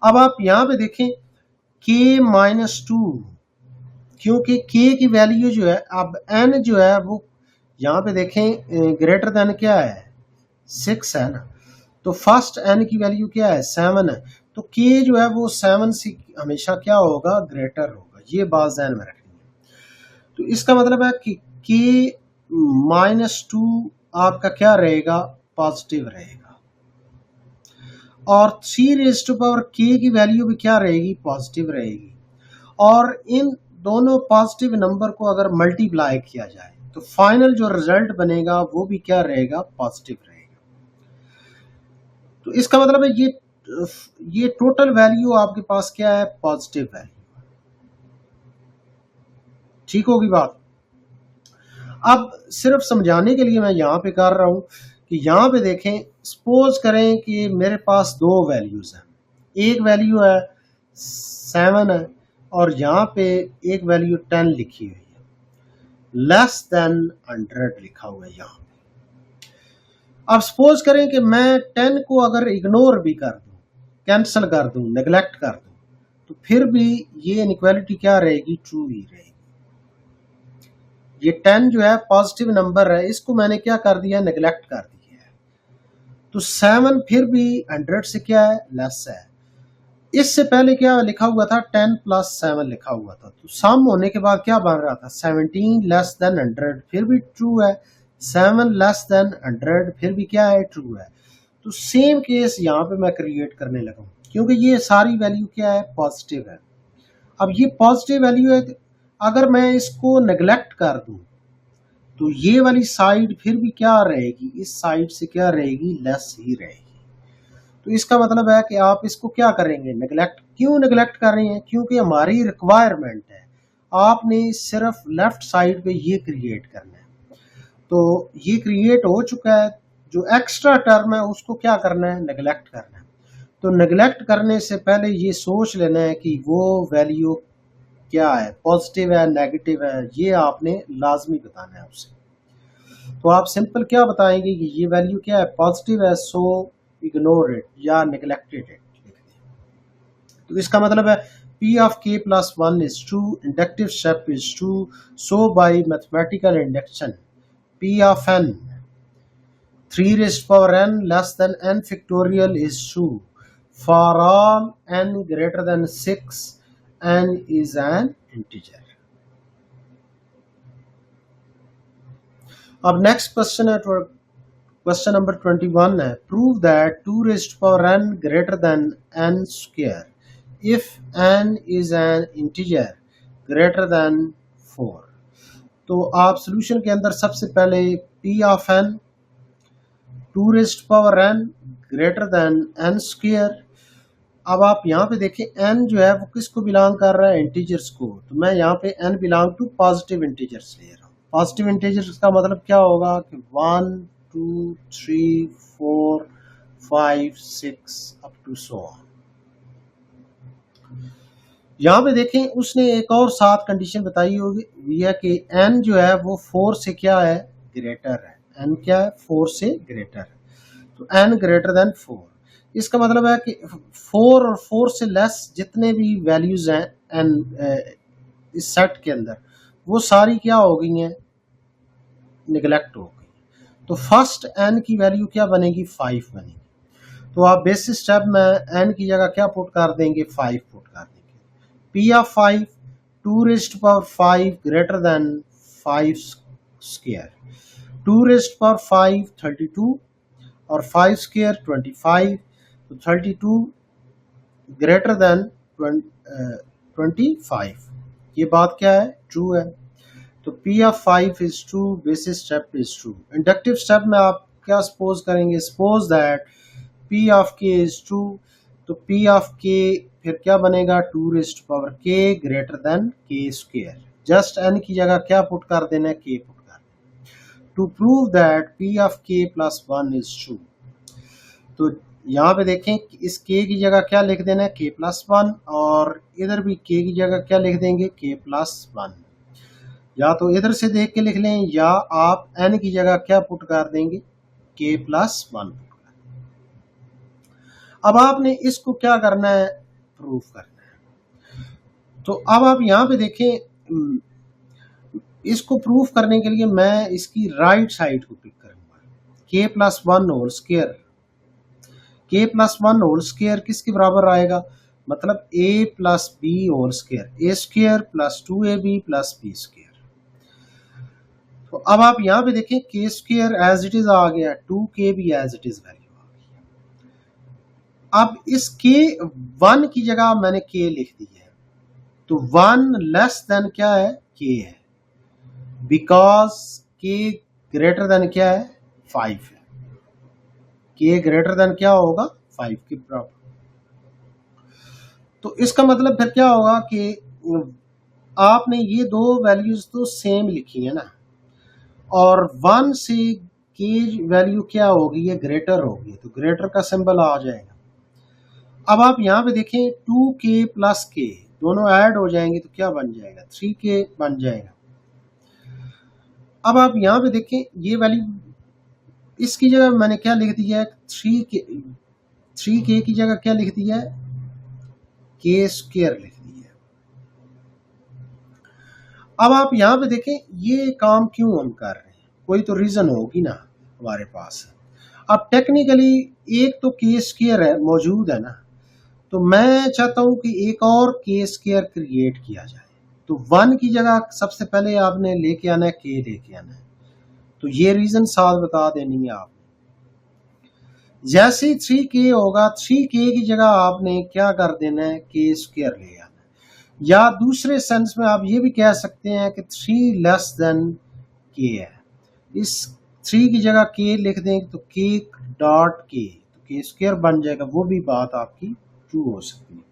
अब आप यहाँ पे देखें k-2, क्योंकि k की वैल्यू जो है, अब n जो है वो यहाँ पे देखें ग्रेटर देन क्या है, 6 है ना, तो फर्स्ट n की वैल्यू क्या है, 7 है, तो k जो है वो 7 से हमेशा क्या होगा, ग्रेटर होगा, ये बात ध्यान में रखनी है। तो इसका मतलब है कि k-2 आपका क्या रहेगा, पॉजिटिव रहेगा, और 3⁻k की वैल्यू भी क्या रहेगी, पॉजिटिव रहेगी। और इन दोनों पॉजिटिव नंबर को अगर मल्टीप्लाई किया जाए तो फाइनल जो रिजल्ट बनेगा वो भी क्या रहेगा, पॉजिटिव रहेगा। तो इसका मतलब है ये टोटल वैल्यू आपके पास क्या है, पॉजिटिव वैल्यू। ठीक होगी बात। अब सिर्फ समझाने के लिए मैं यहाँ पे कर रहा हूँ कि यहाँ पे देखें, सपोज करें कि मेरे पास दो वैल्यूज हैं, एक वैल्यू है 7 है और यहाँ पे एक वैल्यू 10 लिखी हुई है, लेस देन 100 लिखा हुआ है यहाँ पे। अब सपोज करें कि मैं 10 को अगर इग्नोर भी कर दूं, कैंसिल कर दूं, नेग्लेक्ट कर दूं, तो फिर भी ये इनइक्वालिटी क्या रहेगी, ट्रू ही रहेगी। ये 10 जो है पॉजिटिव नंबर है, इसको मैंने क्या कर दिया, नेग्लेक्ट कर दिया है, तो 7 फिर भी 100 से क्या है, लेस है। इससे पहले क्या लिखा हुआ था, 10 + 7 लिखा हुआ था, तो सम होने के बाद क्या बन रहा था, 17 लेस देन 100, फिर भी ट्रू है, 7 लेस देन 100 फिर भी क्या है, ट्रू है। तो सेम केस यहाँ पे मैं क्रिएट करने लगा हूँ, क्योंकि ये सारी वैल्यू क्या है, पॉजिटिव है। अब ये पॉजिटिव वैल्यू है, अगर मैं इसको नेग्लेक्ट कर दूं तो ये वाली साइड फिर भी क्या रहेगी, इस साइड से क्या रहेगी, लेस ही रहेगी। तो इसका मतलब है कि आप इसको क्या करेंगे, नेग्लेक्ट। क्यों नेग्लेक्ट कर रहे हैं, क्योंकि हमारी रिक्वायरमेंट है, आपने सिर्फ लेफ्ट साइड पे ये क्रिएट करना है। तो ये क्रिएट हो चुका है, जो एक्स्ट्रा टर्म है उसको क्या करना है, नेग्लेक्ट करना है। तो नेग्लेक्ट करने से पहले ये सोच लेना है कि वो वैल्यू क्या है, पॉजिटिव है, नेगेटिव है, ये आपने लाजमी बताना है उसे। तो आप सिंपल क्या बताएंगे कि ये वैल्यू क्या है, पॉजिटिव है, सो इग्नोर इट या निगलेक्टेड इट लिख दें। तो इसका मतलब है P of k plus 1 is true, inductive step is true, so by mathematical induction P of n 3 raised power n less than n factorial is true for all n greater than 6, n is an integer। अब next question है, question number 21 है, prove that 2 raised power n greater than n square if n is an integer greater than 4। तो आप solution के अंदर सबसे पहले P of n 2 raised power n greater than n square। अब आप यहाँ पे देखें n जो है वो किसको बिलोंग कर रहा है, इंटीजर्स को। तो मैं यहाँ पे n belong to positive integers ले रहा हूँ। पॉजिटिव इंटीजर्स का मतलब क्या होगा कि 1 2 3 4 5 6 अप टू सो ऑन। यहाँ पे देखें उसने एक और 7 कंडीशन बताई होगी, यह कि n जो है वो 4 से क्या है, ग्रेटर है। n क्या है, 4 से ग्रेटर है। तो n ग्रेटर देन 4, इसका मतलब है कि 4 और 4 से लेस जितने भी वैल्यूज हैं n इस सेट के अंदर, वो सारी क्या हो गई हैं, निगलेक्ट हो गई। तो फर्स्ट n की वैल्यू क्या बनेगी, 5 बनेगी। तो आप बेसिस स्टेप में n की जगह क्या पुट कर देंगे, 5 पुट कर देंगे। P of 5 2 raised to power 5 greater than 5 square, 2 raised to power 5 32 और 5 square 25। तो 32 ग्रेटर देन 25, ये बात क्या है, ट्रू है। तो P of 5 is true, basis step is true। Inductive step में आप क्या सपोज करेंगे, suppose that P of k is true। तो P of k फिर क्या बनेगा, 2 raised to power k greater than k square. Just n की जगह क्या पुट कर देना है, k पुट कर देना। To prove that P of k plus 1 is true। तो यहाँ पे देखें इस k की जगह क्या लिख देना है, k plus 1, और इधर भी k की जगह क्या लिख देंगे, k plus 1। या तो इधर से देख के लिख लें या आप n की जगह क्या पुट कर देंगे, k plus 1। अब आपने इसको क्या करना है, प्रूफ करना है। तो अब आप यहाँ पे देखें, इसको प्रूफ करने के लिए मैं इसकी राइट साइड को पिक करूंगा, k plus 1 whole square. k plus 1 whole square किसके बराबर आएगा, मतलब a plus b whole square, a square plus 2ab plus b square. तो अब आप यहाँ पे देखें k square as it is आ गया, 2k भी एज इट इज वैल्यू आ गई। अब इस k 1 की जगह मैंने k लिख दी है, तो 1 लेस देन क्या है, k है, बिकॉज k ग्रेटर देन क्या है, 5 है। k ग्रेटर देन क्या होगा, 5 के बराबर। तो इसका मतलब फिर क्या होगा कि आपने ये दो वैल्यूज तो सेम लिखी है ना, और 1 से k वैल्यू क्या होगी, ये ग्रेटर होगी, तो ग्रेटर का सिंबल आ जाएगा। अब आप यहाँ पे देखें 2k प्लस k दोनों ऐड हो जाएंगे तो क्या बन जाएगा, 3k बन जाएगा। अब आप यहाँ पे देखें ये वैल्यू, इसकी जगह मैंने क्या लिख दिया है, 3k की जगह क्या लिख दिया है, k स्क्वायर लिख दिया है। अब आप यहाँ पे देखें ये काम क्यों हम कर रहे हैं, कोई तो रीजन होगी ना हमारे पास। अब टेक्निकली एक तो k स्क्वायर है मौजूद है ना, तो मैं चाहता हूं कि एक और k स्क्वायर क्रिएट किया जाए। तो 1 की जगह सबसे पहले आपने लेके आना है, k लेके आना है। तो ये रीजन साथ बता देनी है आपने। जैसे 3k होगा, 3k की जगह आपने क्या कर देना है, k स्क्वायर ले आना है। या दूसरे सेंस में आप ये भी कह सकते हैं कि 3 लेस देन k है, इस 3 की जगह k लिख देंगे तो k डॉट k, तो k स्क्वायर बन जाएगा। वो भी बात आपकी ट्रू हो सकती है।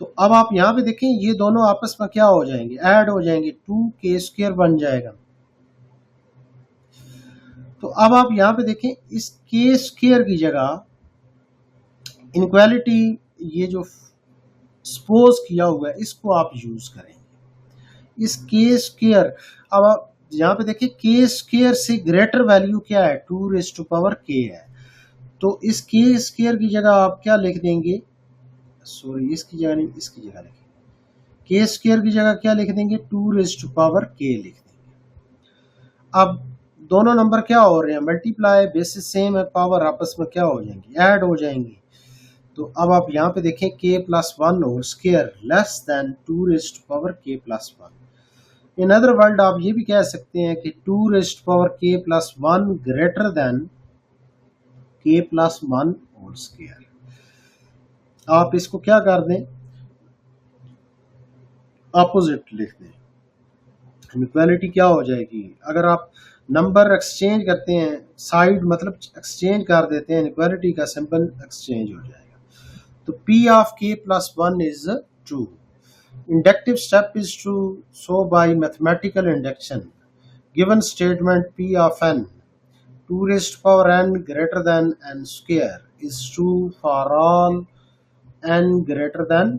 तो अब आप यहाँ पे देखें ये दोनों आपस में क्या हो जाएंगे, ऐड हो जाएंगे, 2k स्क्वायर बन जाएगा। तो अब आप यहाँ पे देखें इस k स्क्वायर की जगह इनक्वालिटी ये जो सपोज किया हुआ है इसको आप यूज करेंगे। इस के स्क्वायर, अब आप यहाँ पे देखिए के स्क्वायर से ग्रेटर वैल्यू क्या है, 2 के है। तो इस के स्क्वायर की जगह आप क्या लिख देंगे, सॉरी इसकी जगह नहीं, इसकी जगह लिखेंगे के स्क्वायर की जगह क्या लिख देंगे, 2 लिख देंगे। अब दोनों नंबर क्या हो रहे हैं, मल्टीप्लाई, बेसिस सेम है, पावर आपस में क्या हो जाएंगी, ऐड हो जाएंगी। तो अब आप यहाँ पे देखें k+1 और square less than 2 k+1। In other word आप ये भी कह सकते हैं कि 2 k+1 ग्रेटर देन k+1 और स्क्वायर। आप इसको क्या कर दें, अपोजिट लिख दें। इक्वालिटी क्या हो जाएगी, अगर आप नंबर एक्सचेंज करते हैं, साइड मतलब एक्सचेंज कर देते हैं, इक्वालिटी का सिंबल एक्सचेंज हो जाएगा। तो P of k+1 is true. Inductive step is true. So by mathematical induction, given statement P of n 2n greater than n square is true for all n greater than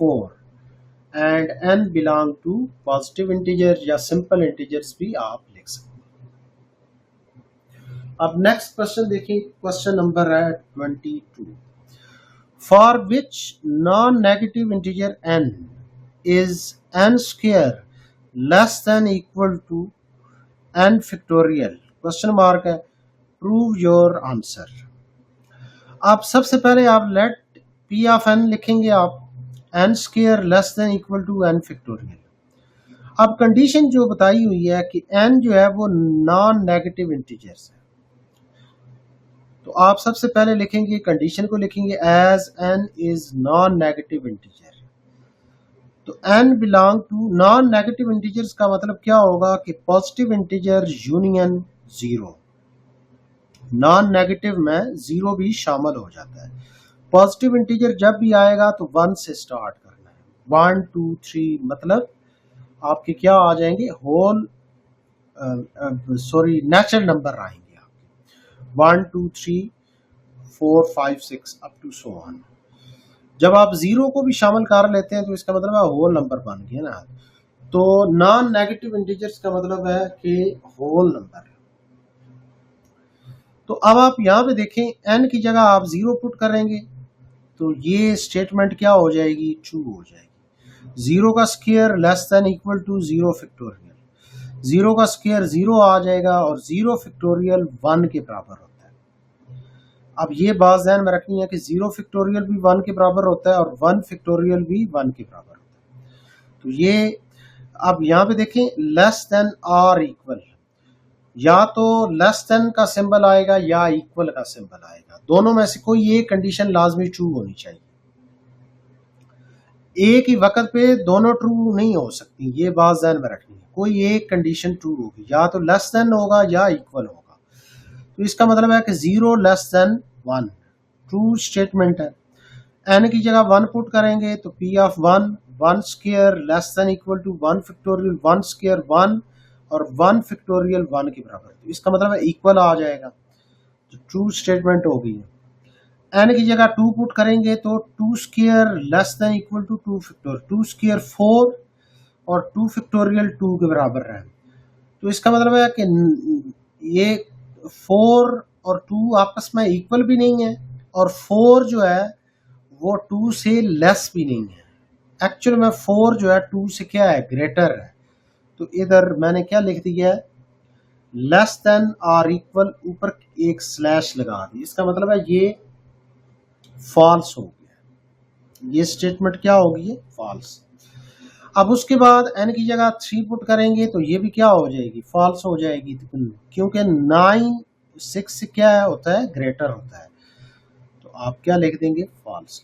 4 and n belong to positive integer या simple integers भी आप लिख सकते हैं। अब next question देखिए, question number है 22। For which non negative integer n is n square less than equal to n factorial, question mark है, प्रूव योर आंसर। आप सबसे पहले आप लेट p ऑफ n लिखेंगे, आप n square less than equal to n factorial. अब condition जो बताई हुई है कि n जो है वो नॉन नेगेटिव इंटीजर्स है, तो आप सबसे पहले लिखेंगे, कंडीशन को लिखेंगे as n is non negative integer. तो n belong to non negative integers का मतलब क्या होगा कि positive integer union zero, non negative में जीरो भी शामिल हो जाता है। पॉजिटिव इंटीजर जब भी आएगा तो 1 से स्टार्ट करना है, 1 2 3 मतलब आपके क्या आ जाएंगे, होल सॉरी नेचुरल नंबर आएंगे आपके, 1 2 3 4 5 6 अप टू सो ऑन। जब आप जीरो को भी शामिल कर लेते हैं तो इसका मतलब है होल नंबर बन गया ना। तो नॉन नेगेटिव इंटीजर्स का मतलब है कि होल नंबर। तो अब आप यहाँ पे देखें, n की जगह आप जीरो पुट करेंगे तो ये स्टेटमेंट क्या हो जाएगी, ट्रू हो जाएगी। जीरो का square less than equal to zero factorial, zero का स्क्वायर जीरो आ जाएगा और जीरो फैक्टोरियल 1 के बराबर होता है। अब ये बात ध्यान में रखनी है कि जीरो फैक्टोरियल भी 1 के बराबर होता है और 1 फैक्टोरियल भी 1 के बराबर होता है। तो ये अब यहाँ पे देखें, लेस देन और इक्वल, या तो लेस देन का सिंबल आएगा या इक्वल का सिंबल आएगा, दोनों में से कोई एक कंडीशन लाजमी ट्रू होनी चाहिए। एक ही वक्त पे दोनों ट्रू नहीं हो सकती, ये बात ध्यान में रखनी है। कोई एक कंडीशन ट्रू होगी, या तो लेस देन होगा या इक्वल होगा। तो इसका मतलब है कि 0 लेस देन 1 ट्रू स्टेटमेंट है। n की जगह 1 पुट करेंगे तो p of 1 square less than equal to 1 factorial 1 square 1 और 1 फैक्टोरियल 1 के बराबर। तो इसका मतलब है इक्वल आ जाएगा, तो ट्रू स्टेटमेंट होगी। n की जगह 2 पुट करेंगे तो 2 square less than equal to 2 factorial, 2 square 4 और 2 फैक्टोरियल 2 के बराबर है। तो इसका मतलब है कि ये 4 और 2 आपस में इक्वल भी नहीं है और 4 जो है वो 2 से लेस भी नहीं है। एक्चुअल में 4 जो है 2 से क्या है, ग्रेटर है। तो इधर मैंने क्या लिख दिया है, लेस देन और इक्वल, ऊपर एक स्लैश लगा दी, इसका मतलब है ये फॉल्स हो गया, ये स्टेटमेंट क्या होगी, ये फॉल्स। अब उसके बाद n की जगह 3 पुट करेंगे तो ये भी क्या हो जाएगी, फॉल्स हो जाएगी, क्योंकि 9 6 से क्या है, होता है, ग्रेटर होता है। तो आप क्या लिख देंगे, फॉल्स।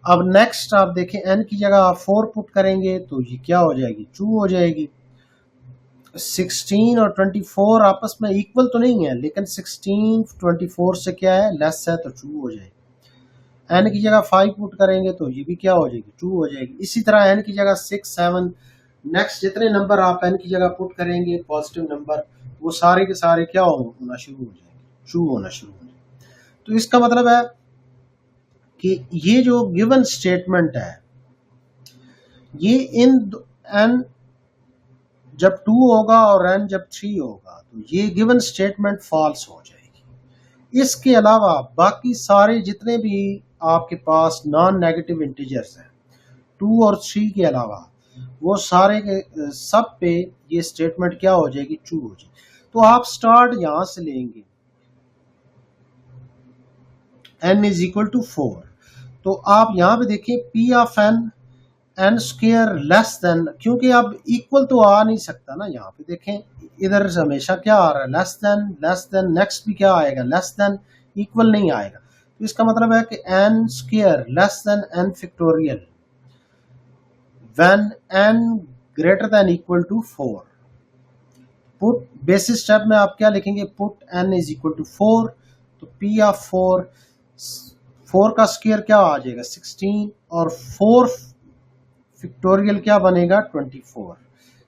अब नेक्स्ट आप देखें, n की जगह आप 4 पुट करेंगे तो ये क्या हो जाएगी, ट्रू हो जाएगी। 16 और 24 आपस में इक्वल तो नहीं है, लेकिन 16 24 से क्या है, लेस है, तो ट्रू हो जाएगी। n की जगह 5 पुट करेंगे तो ये भी क्या हो जाएगी, ट्रू हो जाएगी। इसी तरह n की जगह 6 7, नेक्स्ट जितने नंबर आप n की जगह पुट करेंगे पॉजिटिव नंबर, वो सारे के सारे क्या होना शुरू हो जाएंगे, ट्रू होना शुरू हो जाएंगे। तो इसका मतलब है कि ये जो गिवन स्टेटमेंट है ये इन एन जब 2 होगा और एन जब 3 होगा तो ये गिवन स्टेटमेंट फॉल्स हो जाएगी। इसके अलावा बाकी सारे जितने भी आपके पास नॉन नेगेटिव इंटीजर्स हैं 2 और 3 के अलावा वो सारे के सब पे ये स्टेटमेंट क्या हो जाएगी, ट्रू हो जाएगी। तो आप स्टार्ट यहां से लेंगे n इज इक्वल टू 4। तो आप यहां पे देखिए p of n square less then, क्योंकि अब इक्वल तो आ नहीं सकता ना, यहाँ पे देखें इधर हमेशा क्या आ रहा है लेस देन, नेक्स्ट भी क्या आएगा लेस देन, इक्वल नहीं आएगा। तो इसका मतलब है कि n square less than n factorial when n greater than equal to 4। Put basis step में आप क्या लिखेंगे, put n is equal to 4। तो p ऑफ 4 का स्क्वायर क्या आ जाएगा 16 और 4 फैक्टोरियल क्या बनेगा 24।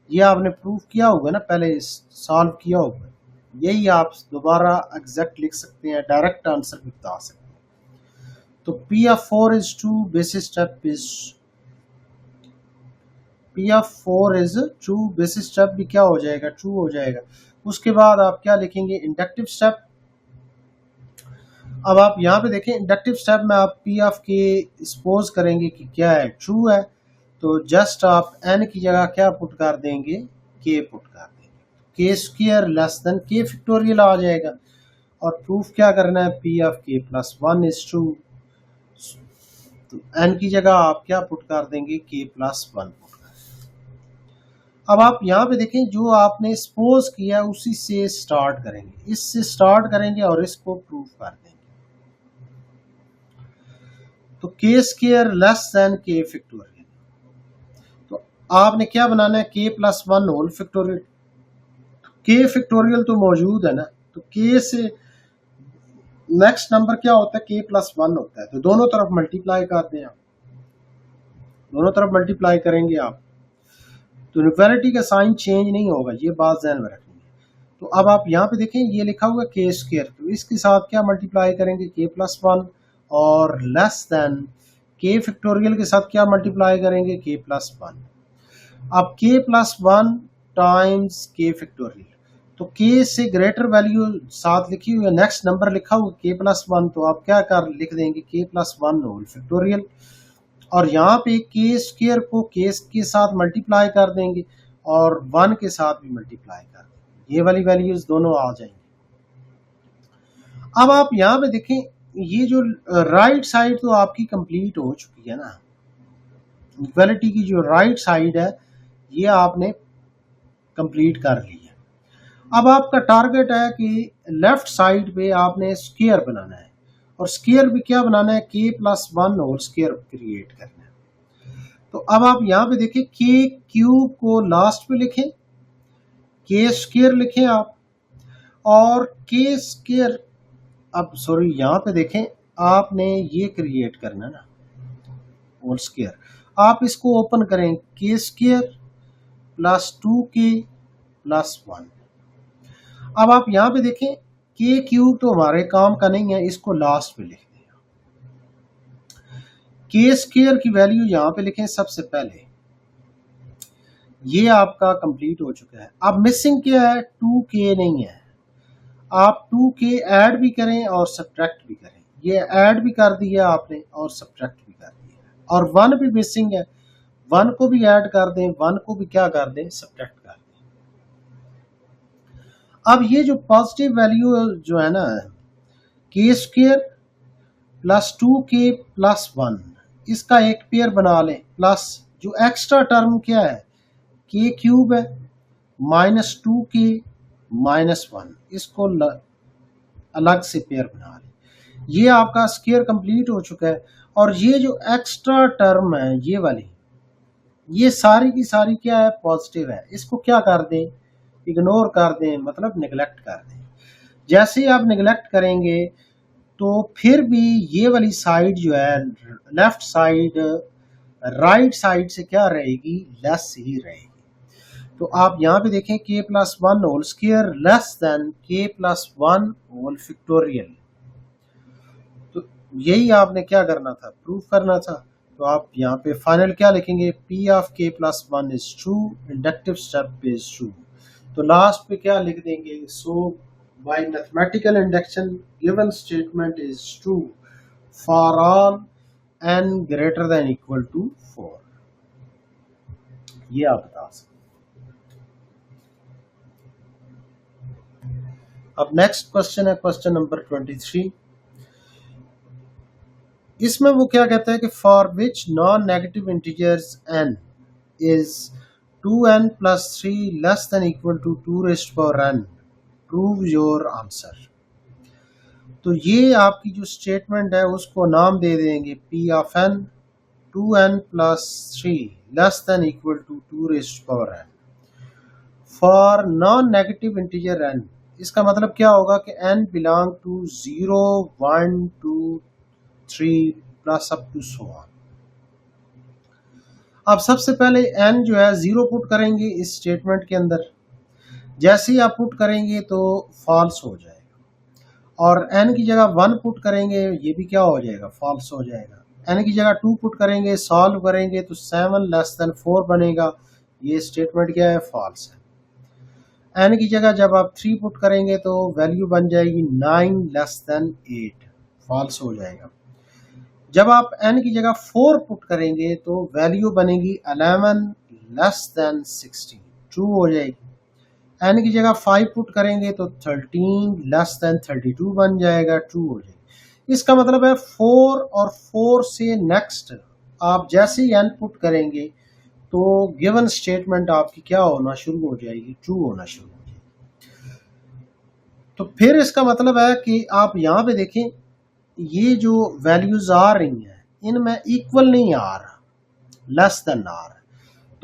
ये आपने प्रूफ किया होगा ना, पहले सॉल्व किया होगा। यही आप दोबारा एग्जैक्ट लिख सकते हैं, डायरेक्ट आंसर भी बता सकते हैं। तो p of 4 is 2, basis step is p of 4 is 2, basis step भी क्या हो जाएगा ट्रू हो जाएगा। उसके बाद आप क्या लिखेंगे इंडक्टिव स्टेप। अब आप यहाँ पे देखें इंडक्टिव स्टेप में आप p ऑफ k सपोज करेंगे कि क्या है ट्रू है, तो जस्ट आप n की जगह क्या पुट कर देंगे k पुट कर देंगे, k square less than k factorial आ जाएगा। और प्रूफ क्या करना है p of k plus 1 is true. तो n की जगह आप क्या पुट कर देंगे k प्लस 1 पुट कर देंगे। अब आप यहाँ पे देखें जो आपने सपोज किया उसी से स्टार्ट करेंगे, इससे स्टार्ट करेंगे और इसको प्रूफ कर देंगे। तो k square less than k factorial, तो आपने क्या बनाना है k plus 1 whole factorial. k factorial तो मौजूद है ना, तो k से नेक्स्ट नंबर क्या होता है k प्लस 1 होता है। तो दोनों तरफ मल्टीप्लाई करते हैं आप, दोनों तरफ मल्टीप्लाई करेंगे आप, तो इक्वालिटी का साइन चेंज नहीं होगा, ये बात ध्यान में रखनी है। तो अब आप यहाँ पे देखें ये लिखा हुआ k स्क्वायर, तो इसके साथ क्या मल्टीप्लाई करेंगे k प्लस 1, और लेस देन k फैक्टोरियल के साथ क्या मल्टीप्लाई करेंगे k प्लस 1। अब k plus 1 times k factorial, तो k से ग्रेटर वैल्यू साथ लिखी हुई है, नेक्स्ट नंबर लिखा हुआ k प्लस 1, तो आप क्या कर लिख देंगे k प्लस 1 होल फैक्टोरियल। और यहाँ पे k स्क्वायर को k के साथ मल्टीप्लाई कर देंगे और 1 के साथ भी मल्टीप्लाई कर देंगे, ये वाली वैल्यूज दोनों आ जाएंगी। अब आप यहाँ पे देखें ये जो राइट साइड तो आपकी कंप्लीट हो चुकी है ना, इक्वालिटी की जो राइट साइड है ये आपने कंप्लीट कर ली है। अब आपका टारगेट है कि लेफ्ट साइड पे आपने स्क्वायर बनाना है, और स्क्वायर भी क्या बनाना है k plus 1 whole square create करना है। तो अब आप यहाँ पे देखें k क्यूब को लास्ट पे लिखें, k स्क्वायर लिखें आप, और k स्क्वायर, अब सॉरी यहाँ पे देखें आपने ये क्रिएट करना ना होल स्क्वायर, आप इसको ओपन करें k square plus 2k plus 1। अब आप यहाँ पे देखें k क्यूब तो हमारे काम का नहीं है, इसको लास्ट पे लिख दें। k स्क्वायर की वैल्यू यहाँ पे लिखें सबसे पहले, ये आपका कंप्लीट हो चुका है। अब मिसिंग क्या है 2k नहीं है, आप 2k ऐड भी करें और सब्ट्रैक्ट भी करें, ये ऐड भी कर दिया आपने और सब्ट्रैक्ट भी कर दिया, और 1 भी मिसिंग है, 1 को भी ऐड कर दें, 1 को भी क्या कर दें सब्ट्रैक्ट कर दें। अब ये जो पॉजिटिव वैल्यू जो है ना k square plus 2k plus 1, इसका एक पेयर बना लें, प्लस जो एक्स्ट्रा टर्म क्या है k क्यूब है माइनस 2k माइनस 1, इसको अलग से पेयर बना लें। ये आपका स्क्वायर कंप्लीट हो चुका है। और ये जो एक्स्ट्रा टर्म है ये वाली, ये सारी की सारी क्या है पॉजिटिव है, इसको क्या कर दें इग्नोर कर दें, मतलब निगलेक्ट कर दें। जैसे ही आप निगलेक्ट करेंगे तो फिर भी ये वाली साइड जो है लेफ्ट साइड राइट साइड से क्या रहेगी लेस ही रहेगी। तो आप यहाँ पे देखें k plus 1 whole square less than k plus 1 whole factorial, तो यही आपने क्या करना था, प्रूफ करना था। तो आप यहाँ पे फाइनल क्या लिखेंगे, P of K plus 1 is true, inductive step is true. तो लास्ट पे क्या लिख देंगे, so by mathematical induction given statement is true for all n greater than equal to 4। ये आप बता सकते। अब नेक्स्ट क्वेश्चन है क्वेश्चन नंबर 23। इसमें वो क्या कहता है कि for which non negative integers n is 2n plus 3 less than equal to 2 raised power n, prove your answer. तो ये आपकी जो स्टेटमेंट है उसको नाम दे देंगे P of n 2n plus 3 less than equal to 2 raised power n for non negative integer n। इसका मतलब क्या होगा कि n belong to 0 1 2 3 plus up to so on. अब सबसे पहले n जो है 0 पुट करेंगे इस स्टेटमेंट के अंदर, जैसे ही आप पुट करेंगे तो फॉल्स हो जाएगा, और n की जगह 1 पुट करेंगे ये भी क्या हो जाएगा, फॉल्स हो जाएगा। n की जगह 2 पुट करेंगे, सॉल्व करेंगे तो 7 लेस देन 4 बनेगा, ये स्टेटमेंट क्या है, फॉल्स है। n की जगह जब आप 3 पुट करेंगे तो वैल्यू बन जाएगी 9 लेस देन 8, फॉल्स हो जाएगा। जब आप n की जगह 4 पुट करेंगे तो वैल्यू बनेगी 11 लेस देन 16, ट्रू हो जाएगी। n की जगह 5 पुट करेंगे तो 13 लेस देन 32 बन जाएगा, ट्रू हो जाएगी। इसका मतलब है 4 और 4 से नेक्स्ट आप जैसे ही n पुट करेंगे तो गिवन स्टेटमेंट आपकी क्या होना शुरू हो जाएगी, ट्रू होना शुरू हो जाएगी। तो फिर इसका मतलब है कि आप यहाँ पे देखें, ये जो वैल्यूज आ रही हैं इनमें इक्वल नहीं आ रहा, लेस देन आ रहा।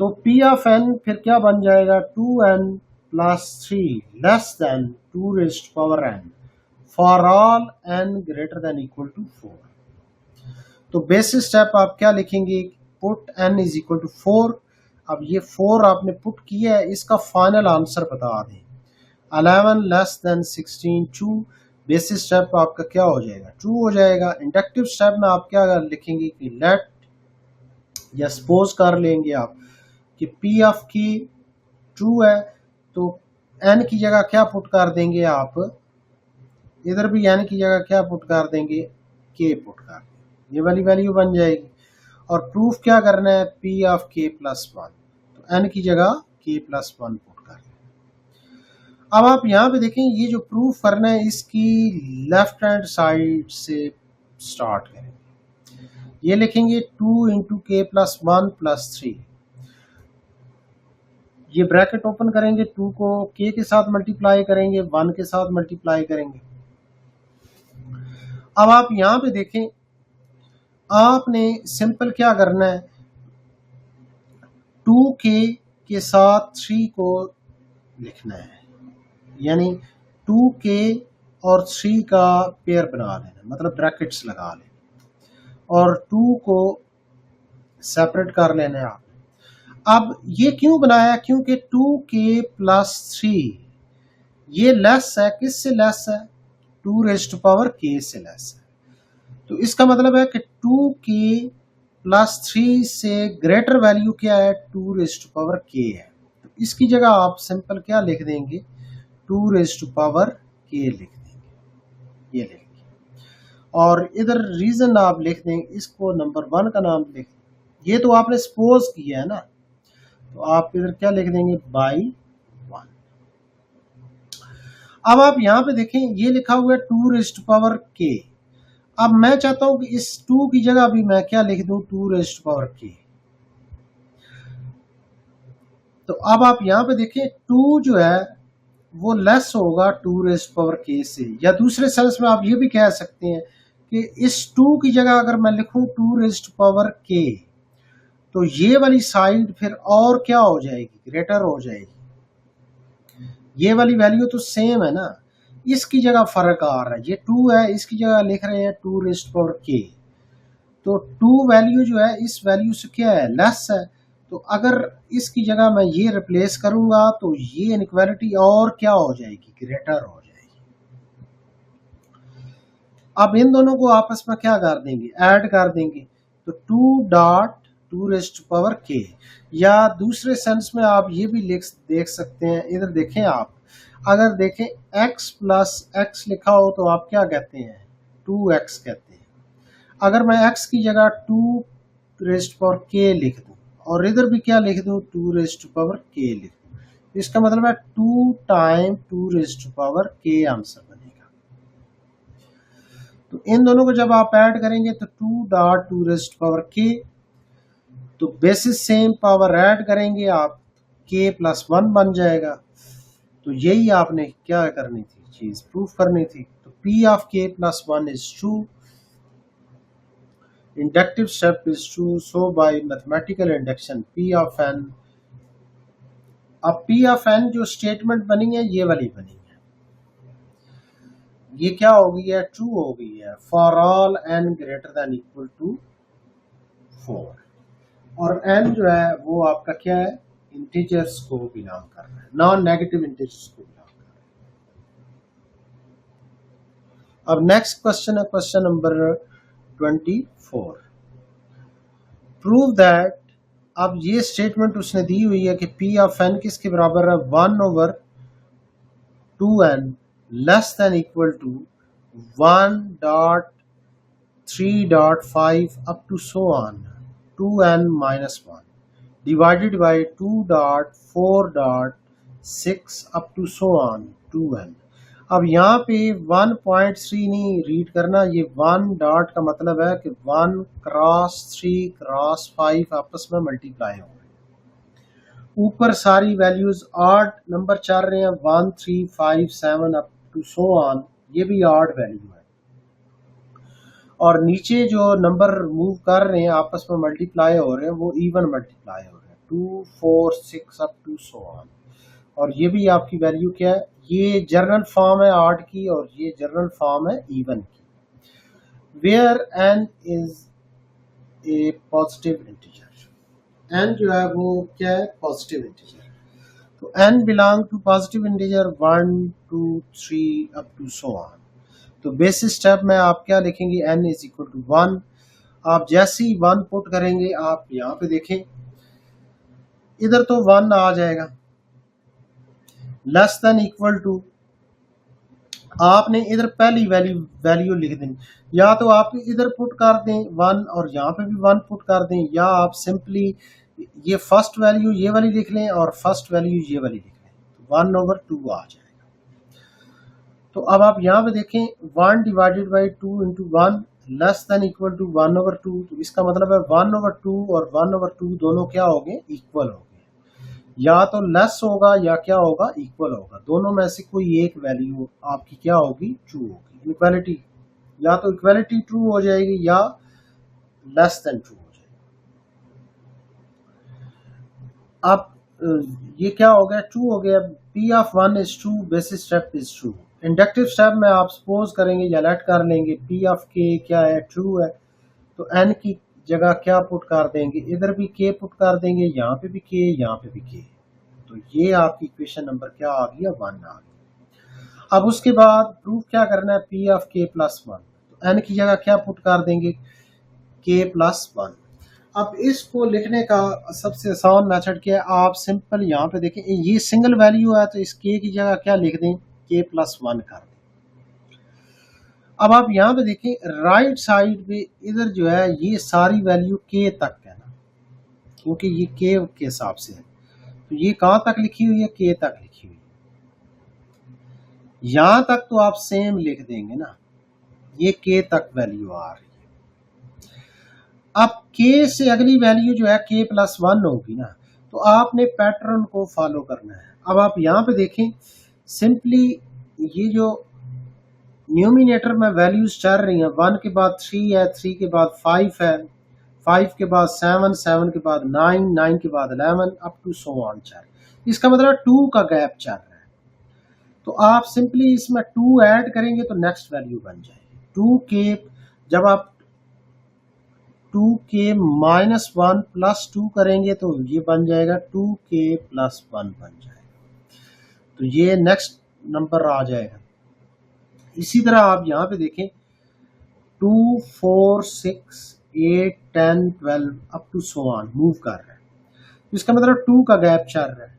तो P ऑफ n फिर क्या बन जाएगा, 2n plus 3 less than 2 raised power n for all n greater than equal to 4। तो बेसिक स्टेप आप क्या लिखेंगे, put n is equal to 4। अब ये 4 आपने पुट किया है, इसका फाइनल आंसर बता दें, 11 less than 16 true. Basic step आपका क्या हो जाएगा, ट्रू हो जाएगा। इंडक्टिव स्टेप में आप क्या लिखेंगे कि लेट, या सपोज कर लेंगे आप कि P ऑफ K ट्रू है, तो n की जगह क्या पुट कर देंगे आप, इधर भी n की जगह क्या पुट कर देंगे, K पुट कर देंगे, ये वाली वैल्यू बन जाएगी। और प्रूफ क्या करना है, P ऑफ K प्लस 1, तो n की जगह K प्लस 1 पुट कर। अब आप यहाँ पे देखें, ये जो प्रूफ करना है इसकी लेफ्ट हैंड साइड से स्टार्ट करेंगे। ये लिखेंगे 2 इंटू के प्लस 1 प्लस 3, ये ब्रैकेट ओपन करेंगे, 2 को k के साथ मल्टीप्लाई करेंगे, 1 के साथ मल्टीप्लाई करेंगे। अब आप यहाँ पे देखें, आपने सिंपल क्या करना है, 2k के साथ 3 को लिखना है, यानी 2k और 3 का पेयर बना लेना, मतलब ब्रैकेट्स लगा लेना और 2 को सेपरेट कर लेना है आप। अब ये क्यों बनाया, क्योंकि 2k प्लस 3 ये लेस है, किससे लेस है, 2 रेज़्ड पावर k से लेस है। तो इसका मतलब है कि 2k प्लस 3 से ग्रेटर वैल्यू क्या है, 2 रेज़्ड पावर k है। तो इसकी जगह आप सिंपल क्या लिख देंगे, 2 रेज़्ड पावर k लिख देंगे, ये लिख देंगे। और इधर रीजन आप लिख देंगे, इसको नंबर 1 का नाम लिख, ये तो आपने सपोज किया है ना, तो आप इधर क्या लिख देंगे, बाई 1। अब आप यहाँ पे देखें, ये लिखा हुआ है 2 रेज़्ड पावर k। अब मैं चाहता हूं कि इस 2 की जगह भी मैं क्या लिख दूं, 2 रेज़्ड पावर k। तो अब आप यहाँ पे देखें, 2 जो है वो लेस होगा 2 रेज़्ड पावर k से, या दूसरे सेंस में आप ये भी कह सकते हैं कि इस 2 की जगह अगर मैं लिखूं 2 रेज़्ड पावर k, तो ये वाली साइड फिर और क्या हो जाएगी, ग्रेटर हो जाएगी। ये वाली वैल्यू तो सेम है ना, इसकी जगह फर्क आ रहा है, ये 2 है, इसकी जगह लिख रहे हैं 2 रेज़्ड पावर k। तो 2 वैल्यू जो है इस वैल्यू से क्या है, लेस है। तो अगर इसकी जगह मैं ये रिप्लेस करूंगा तो ये इनइक्वालिटी और क्या हो जाएगी, ग्रेटर हो जाएगी। अब इन दोनों को आपस में क्या कर देंगे, ऐड कर देंगे, तो 2.2 k, या दूसरे सेंस में आप ये भी देख सकते हैं, इधर देखें आप, अगर देखें x प्लस एक्स लिखा हो तो आप क्या कहते हैं, 2x कहते हैं। अगर मैं x की जगह 2k लिख दूं और इधर भी क्या लिख दूं, 2k लिख दूं, इसका मतलब है 2 टाइम 2k आंसर बनेगा। तो इन दोनों को जब आप ऐड करेंगे तो 2.2k, तो बेसिस सेम पावर ऐड करेंगे आप, k प्लस 1 बन जाएगा। तो यही आपने क्या करनी थी, चीज प्रूफ करनी थी। तो p of k plus 1 is true, inductive step is true, so by mathematical induction p of n, अब p of n जो स्टेटमेंट बनी है ये वाली बनी है, ये क्या हो गई है, ट्रू हो गई है, for all n greater than equal to 4, और n जो है वो आपका क्या है, इंटीजर्स को बिलोंग कर रहा है, नॉन नेगेटिव इंटीजर्स को बिलोंग कर रहा है। अब नेक्स्ट क्वेश्चन है क्वेश्चन नंबर 24, प्रूव दैट, अब ये स्टेटमेंट उसने दी हुई है कि p ऑफ n किसके बराबर है, 1/2n less than equal to 1.3.5 up to so on 2n minus 1 divided by 2.4.6 up to so on 2n। अब यहाँ पे 1.3 नहीं रीड करना, ये 1 डॉट का मतलब है कि 1 क्रॉस 3 क्रॉस 5 आपस में मल्टीप्लाई हो रहे, ऊपर सारी वैल्यूज ऑड नंबर चल रहे हैं, 1 3 5 7 अप टू सो ऑन, ये भी ऑड वैल्यू है, और नीचे जो नंबर मूव कर रहे हैं आपस में मल्टीप्लाई हो रहे हैं वो इवन मल्टीप्लाई हो रहे हैं, 2 4 6 अप टू सो ऑन, और ये भी आपकी वैल्यू क्या है, ये जनरल फॉर्म है ऑड की और ये जनरल फॉर्म है इवन की। Where n is a positive integer, n जो है वो क्या है, पॉजिटिव इंटीजर, तो n belong to positive integer 1 2 3 up to so on. तो बेसिस स्टेप में आप क्या लिखेंगे, n इज इक्वल टू 1, आप जैसे ही 1 पुट करेंगे, आप यहाँ पे देखें इधर तो 1 आ जाएगा, लेस देन इक्वल टू, आपने इधर पहली वैल्यू लिख देनी, या तो आप इधर पुट कर दें 1 और यहाँ पे भी 1 पुट कर दें, या आप सिंपली ये फर्स्ट वैल्यू ये वाली लिख लें और फर्स्ट वैल्यू ये वाली लिख लें, 1/2 आ जाएगा। तो अब आप यहाँ पे देखें 1 divided by 2 into 1 less than equal to 1/2, तो इसका मतलब है 1/2 और 1/2 दोनों क्या हो गए, इक्वल हो गए, या तो लेस होगा या क्या होगा, इक्वल होगा, दोनों में से कोई एक वैल्यू आपकी क्या होगी, ट्रू होगी, इक्वालिटी, या तो इक्वालिटी ट्रू हो जाएगी या लेस देन ट्रू हो जाएगी। अब ये क्या हो गया, ट्रू हो गया, p of 1 is true, basis step is true. Inductive step में आप सपोज करेंगे या लेट कर लेंगे p ऑफ k क्या है, ट्रू है, तो n की जगह क्या पुट कर देंगे, इधर भी k पुट कर देंगे, यहाँ पे भी k, यहाँ पे भी k, तो ये आपकी इक्वेशन नंबर क्या आ गया, 1 आ गई। अब उसके बाद प्रूफ क्या करना है, p ऑफ k प्लस 1, तो n की जगह क्या पुट कर देंगे, k प्लस 1। अब इसको लिखने का सबसे आसान मेथड क्या है, आप सिंपल यहाँ पे देखें ये सिंगल वैल्यू है तो इस k की जगह क्या लिख दें, k प्लस 1 कर दें। अब आप यहाँ पे देखें राइट साइड पे इधर जो है ये सारी वैल्यू k तक है ना, क्योंकि ये k के हिसाब से है, तो ये कहाँ तक लिखी हुई है, k तक लिखी हुई है, यहां तक तो आप सेम लिख देंगे ना, ये k तक वैल्यू आ रही है। अब k से अगली वैल्यू जो है k प्लस 1 होगी ना, तो आपने पैटर्न को फॉलो करना है। अब आप यहाँ पे देखें सिंपली ये जो न्यूमिनेटर में वैल्यूज चल रही हैं, 1 के बाद 3 है, 3 के बाद 5 है, 5 के बाद 7, 7 के बाद 9, 9 के बाद 11 अप टू सो ऑन चल, इसका मतलब 2 का गैप चल रहा है, तो आप सिंपली इसमें 2 ऐड करेंगे तो नेक्स्ट वैल्यू बन जाएगी 2k, जब आप 2k माइनस 1 प्लस 2 करेंगे तो ये बन जाएगा 2k प्लस 1 बन जाएगा, तो ये नेक्स्ट नंबर आ जाएगा। इसी तरह आप यहाँ पे देखें 2, 4, 6, 8, 10, 12 up to so on move कर रहा है। इसका मतलब 2 का गैप चल रहा है,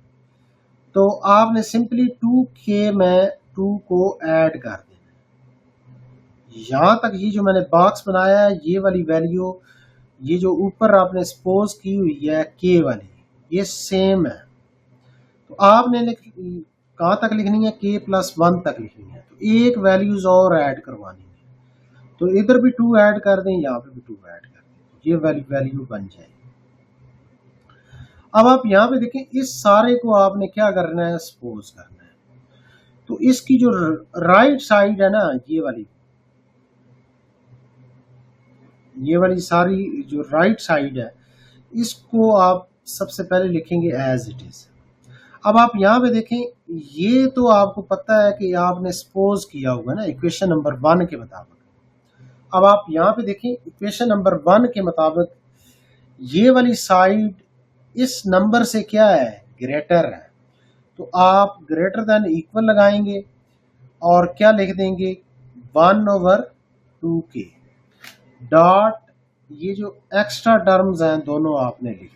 तो आपने सिंपली 2 के में 2 को ऐड कर देना। यहां तक ये जो मैंने बॉक्स बनाया है, ये वाली वैल्यू, ये जो ऊपर आपने सपोज की हुई है के वाली, ये सेम है। तो आपने कहाँ तक लिखनी है, के प्लस 1 तक लिखनी है। तो एक वैल्यूज और ऐड करवानी है, तो इधर भी 2 ऐड कर दें, यहाँ पे भी 2 ऐड कर दें, ये वाली वैल्यू बन जाएगी। अब आप यहाँ पे देखें, इस सारे को आपने क्या करना है, सपोज करना है। तो इसकी जो राइट साइड है ना, ये वाली सारी जो राइट साइड है, इसको आप सबसे पहले लिखेंगे एज इट इज। अब आप यहाँ पे देखें, ये तो आपको पता है कि आपने सपोज किया होगा ना इक्वेशन नंबर 1 के मुताबिक। अब आप यहाँ पे देखें, इक्वेशन नंबर 1 के मुताबिक ये वाली साइड इस नंबर से क्या है, ग्रेटर है। तो आप ग्रेटर देन इक्वल लगाएंगे और क्या लिख देंगे, 1/2k डॉट, ये जो एक्स्ट्रा टर्म्स हैं दोनों आपने लिख दी।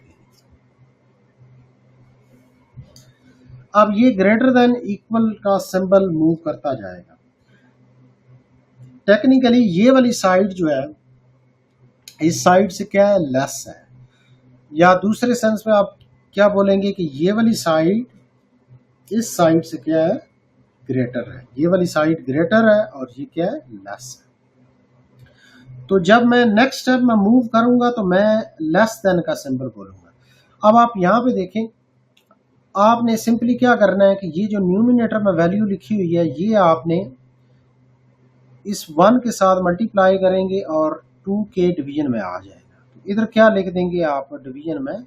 अब ये ग्रेटर देन इक्वल का सिंबल मूव करता जाएगा। टेक्निकली ये वाली साइड जो है, इस साइड से क्या है, लेस है, या दूसरे सेंस में आप क्या बोलेंगे कि ये वाली साइड इस साइड से क्या है, ग्रेटर है। ये वाली साइड ग्रेटर है और ये क्या है, लेस है। तो जब मैं नेक्स्ट स्टेप में मूव करूंगा तो मैं लेस देन का सिंबल बोलूंगा। अब आप यहाँ पे देखें, आपने सिंपली क्या करना है कि ये जो न्यूमिनेटर में वैल्यू लिखी हुई है, ये आपने इस 1 के साथ मल्टीप्लाई करेंगे और 2 के डिवीजन में आ जाएगा। तो इधर क्या लिख देंगे आप डिवीजन में,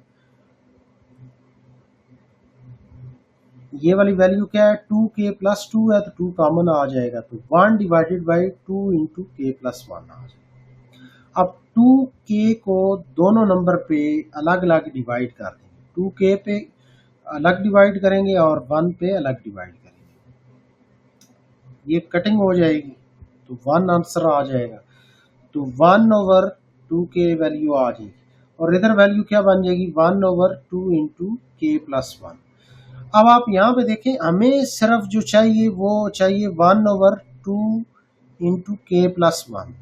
ये वाली वैल्यू क्या है, 2k प्लस 2 है, तो 2 कॉमन आ जाएगा, तो 1 डिवाइडेड बाई 2 इंटू के प्लस 1 आ जाएगा। अब 2k को दोनों नंबर पे अलग अलग डिवाइड कर देंगे, 2k पे अलग डिवाइड करेंगे और 1 पे अलग डिवाइड करेंगे, ये कटिंग हो जाएगी, तो 1 आंसर आ जाएगा। तो 1/2k वैल्यू आ जाएगी, और इधर वैल्यू क्या बन जाएगी, 1/2 इंटू के प्लस 1। अब आप यहाँ पे देखें, हमें सिर्फ जो चाहिए वो चाहिए 1/2 इंटू के प्लस 1।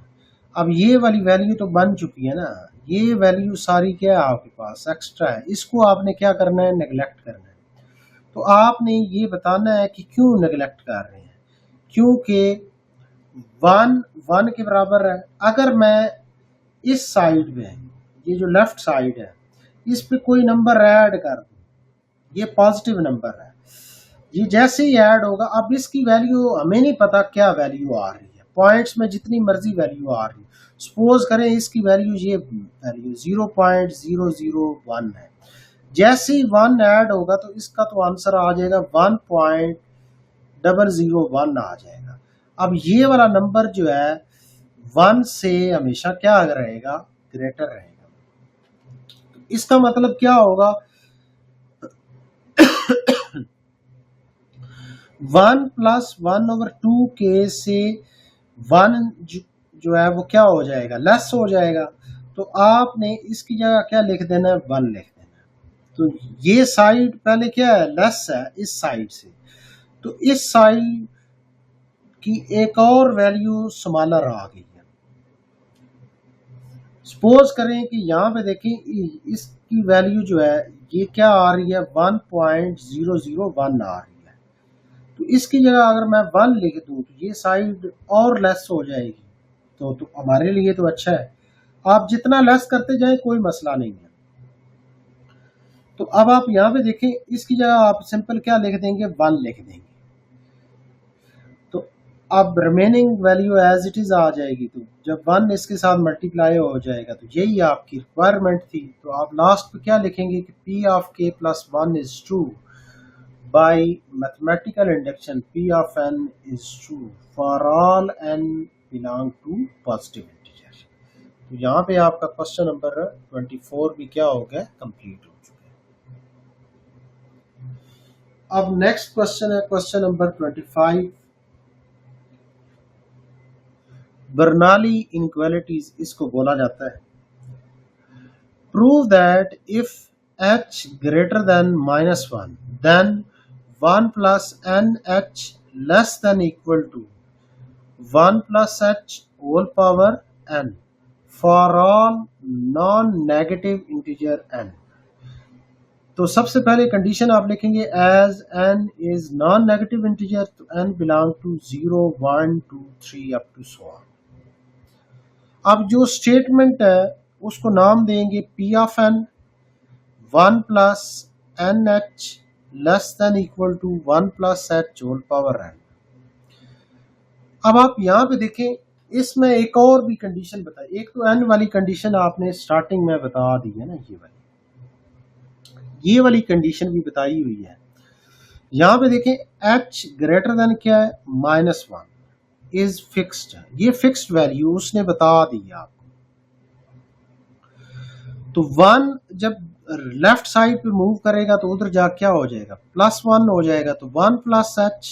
अब ये वाली वैल्यू तो बन चुकी है ना, ये वैल्यू सारी क्या है आपके पास एक्स्ट्रा है, इसको आपने क्या करना है, नेग्लेक्ट करना है। तो आपने ये बताना है कि क्यों नेग्लेक्ट कर रहे हैं, क्योंकि 1 के बराबर है। अगर मैं इस साइड में, ये जो लेफ्ट साइड है, इस पे कोई नंबर ऐड कर दूं, ये पॉजिटिव नंबर है, ये जैसे ही ऐड होगा, अब इसकी वैल्यू हमें नहीं पता क्या वैल्यू आ रही है, पॉइंट्स में जितनी मर्जी वैल्यू आ रही है, सपोज करें इसकी वैल्यू, ये वैल्यू 0.001 है, जैसे ही 1 ऐड होगा तो इसका तो आंसर आ जाएगा 1.001 आ जाएगा। अब ये वाला नंबर जो है 1 से हमेशा क्या रहेगा, ग्रेटर रहेगा। तो इसका मतलब क्या होगा, 1 प्लस 1/2k से 1 जो है वो क्या हो जाएगा, लेस हो जाएगा। तो आपने इसकी जगह क्या लिख देना है, 1 लिख देना है। तो ये साइड पहले क्या है, लेस है इस साइड से, तो इस साइड की एक और वैल्यू स्मॉलर आ गई है। सपोज करें कि यहाँ पे देखें, इसकी वैल्यू जो है ये क्या आ रही है, 1.001 आ रही है। तो इसकी जगह अगर मैं 1 लिख दूं तो ये साइड और लेस हो जाएगी, तो हमारे लिए तो अच्छा है। आप जितना लेस करते जाएं कोई मसला नहीं है। तो अब आप यहाँ पे देखें, इसकी जगह आप सिंपल क्या लिख देंगे, 1 लिख देंगे, तो अब remaining value as it is आ जाएगी। तो जब 1 इसके साथ मल्टीप्लाई हो जाएगा, तो यही आपकी रिक्वायरमेंट थी। तो आप लास्ट पे क्या लिखेंगे कि p of k plus 1 is true by mathematical induction, p of n is true for all n belong to positive integer। तो यहाँ पे आपका क्वेश्चन नंबर 24 भी क्या हो गया, कंप्लीट हो चुका है। अब नेक्स्ट क्वेश्चन है क्वेश्चन नंबर 25। बर्नौली इनइक्वालिटीज इसको बोला जाता है। Prove that if h greater than -1 then 1 plus nh less than equal to 1 plus h whole power n for all non-negative integer n। तो सबसे पहले कंडीशन आप लिखेंगे as n is non negative integer, तो n belong to 0 1 2 3 up to so on. अब जो statement है उसको नाम देंगे p of n 1 plus n h less than equal to 1 plus h whole power n। अब आप यहाँ पे देखें, इसमें एक और भी कंडीशन बताई। एक तो n वाली कंडीशन आपने स्टार्टिंग में बता दी है ना, ये वाली कंडीशन भी बताई हुई है। यहाँ पे देखें h ग्रेटर देन क्या है -1 इज फिक्स्ड, ये फिक्स्ड वैल्यू उसने बता दी है आपको। तो 1 जब लेफ्ट साइड पे मूव करेगा तो उधर जा क्या हो जाएगा +1 हो जाएगा, तो 1 प्लस h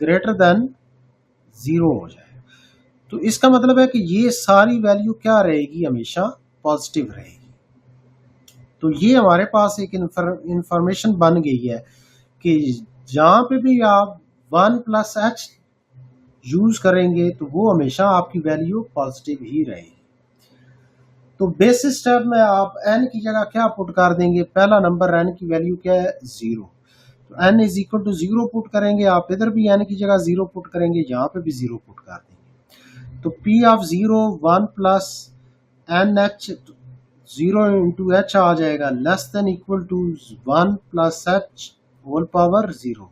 ग्रेटर देन 0 हो जाएगा। तो इसका मतलब है कि ये सारी वैल्यू क्या रहेगी, हमेशा पॉजिटिव रहेगी। तो ये हमारे पास एक इंफॉर्मेशन बन गई है कि जहां पे भी आप 1 प्लस h यूज करेंगे तो वो हमेशा आपकी वैल्यू पॉजिटिव ही रहेगी। तो बेसिस स्टेप में आप n की जगह क्या पुट कर देंगे, पहला नंबर n की वैल्यू क्या है 0, तो n is equal to 0 put करेंगे। आप इधर भी n की जगह 0 पुट करेंगे, यहाँ पे भी 0 पुट कर देंगे। तो p of 0 1 plus n h 0 into h आ जाएगा less than equal to 1 plus h whole power 0।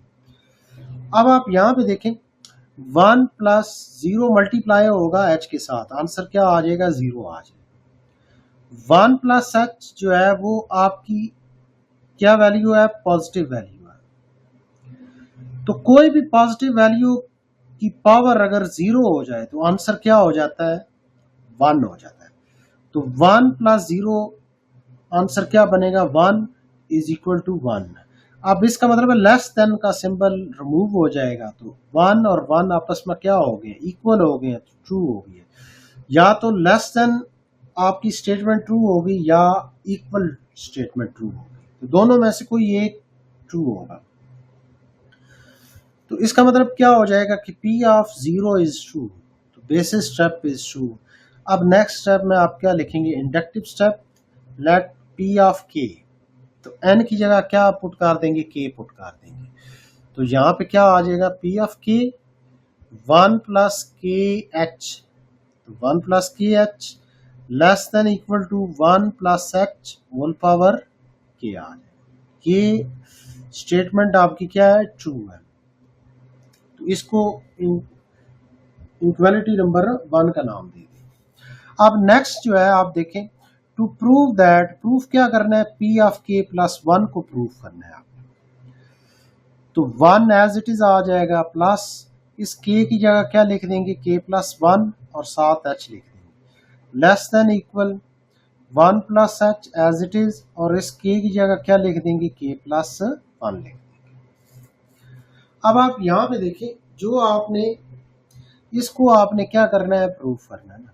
अब आप यहाँ पे देखें 1 प्लस 0 मल्टीप्लाई होगा h के साथ, आंसर क्या आ जाएगा 0 आ जाएगा। 1 प्लस h जो है वो आपकी क्या वैल्यू है, पॉजिटिव वैल्यू है। तो कोई भी पॉजिटिव वैल्यू की पावर अगर 0 हो जाए तो आंसर क्या हो जाता है 1 हो जाता है। तो 1 प्लस 0 आंसर क्या बनेगा 1 इज इक्वल टू 1। अब इसका मतलब है लेस देन का सिंबल रिमूव हो जाएगा, तो 1 और 1 आपस में क्या हो गए, इक्वल हो गए, ट्रू हो गए। या तो लेस देन आपकी स्टेटमेंट ट्रू होगी या इक्वल स्टेटमेंट ट्रू होगी, तो दोनों में से कोई एक ट्रू होगा। तो इसका मतलब क्या हो जाएगा कि p ऑफ 0 इज ट्रू, तो बेसिस स्टेप इज ट्रू। अब नेक्स्ट स्टेप में आप क्या लिखेंगे, inductive step, let p of k, तो n की जगह क्या पुट कर देंगे, k पुट कर देंगे। तो यहाँ पे क्या आ जाएगा p of k 1 plus k h, तो 1 plus k h less than equal to 1 plus h whole power k आ जाए। ये स्टेटमेंट आपकी क्या है, ट्रू है। तो इसको इक्वालिटी नंबर 1 का नाम दे दें। अब नेक्स्ट जो है आप देखें, टू प्रूव दैट, प्रूफ क्या करना है, p ऑफ k प्लस 1 को प्रूफ करना है आपने। तो 1 एज इट इज आ जाएगा, प्लस इस k की जगह क्या लिख देंगे, k प्लस 1 और साथ h लिख देंगे, less than equal 1 plus h as it is, और इस k की जगह क्या लिख देंगे, k प्लस 1 लिख देंगे। अब आप यहाँ पे देखें, जो आपने इसको आपने क्या करना है, प्रूफ करना है ना।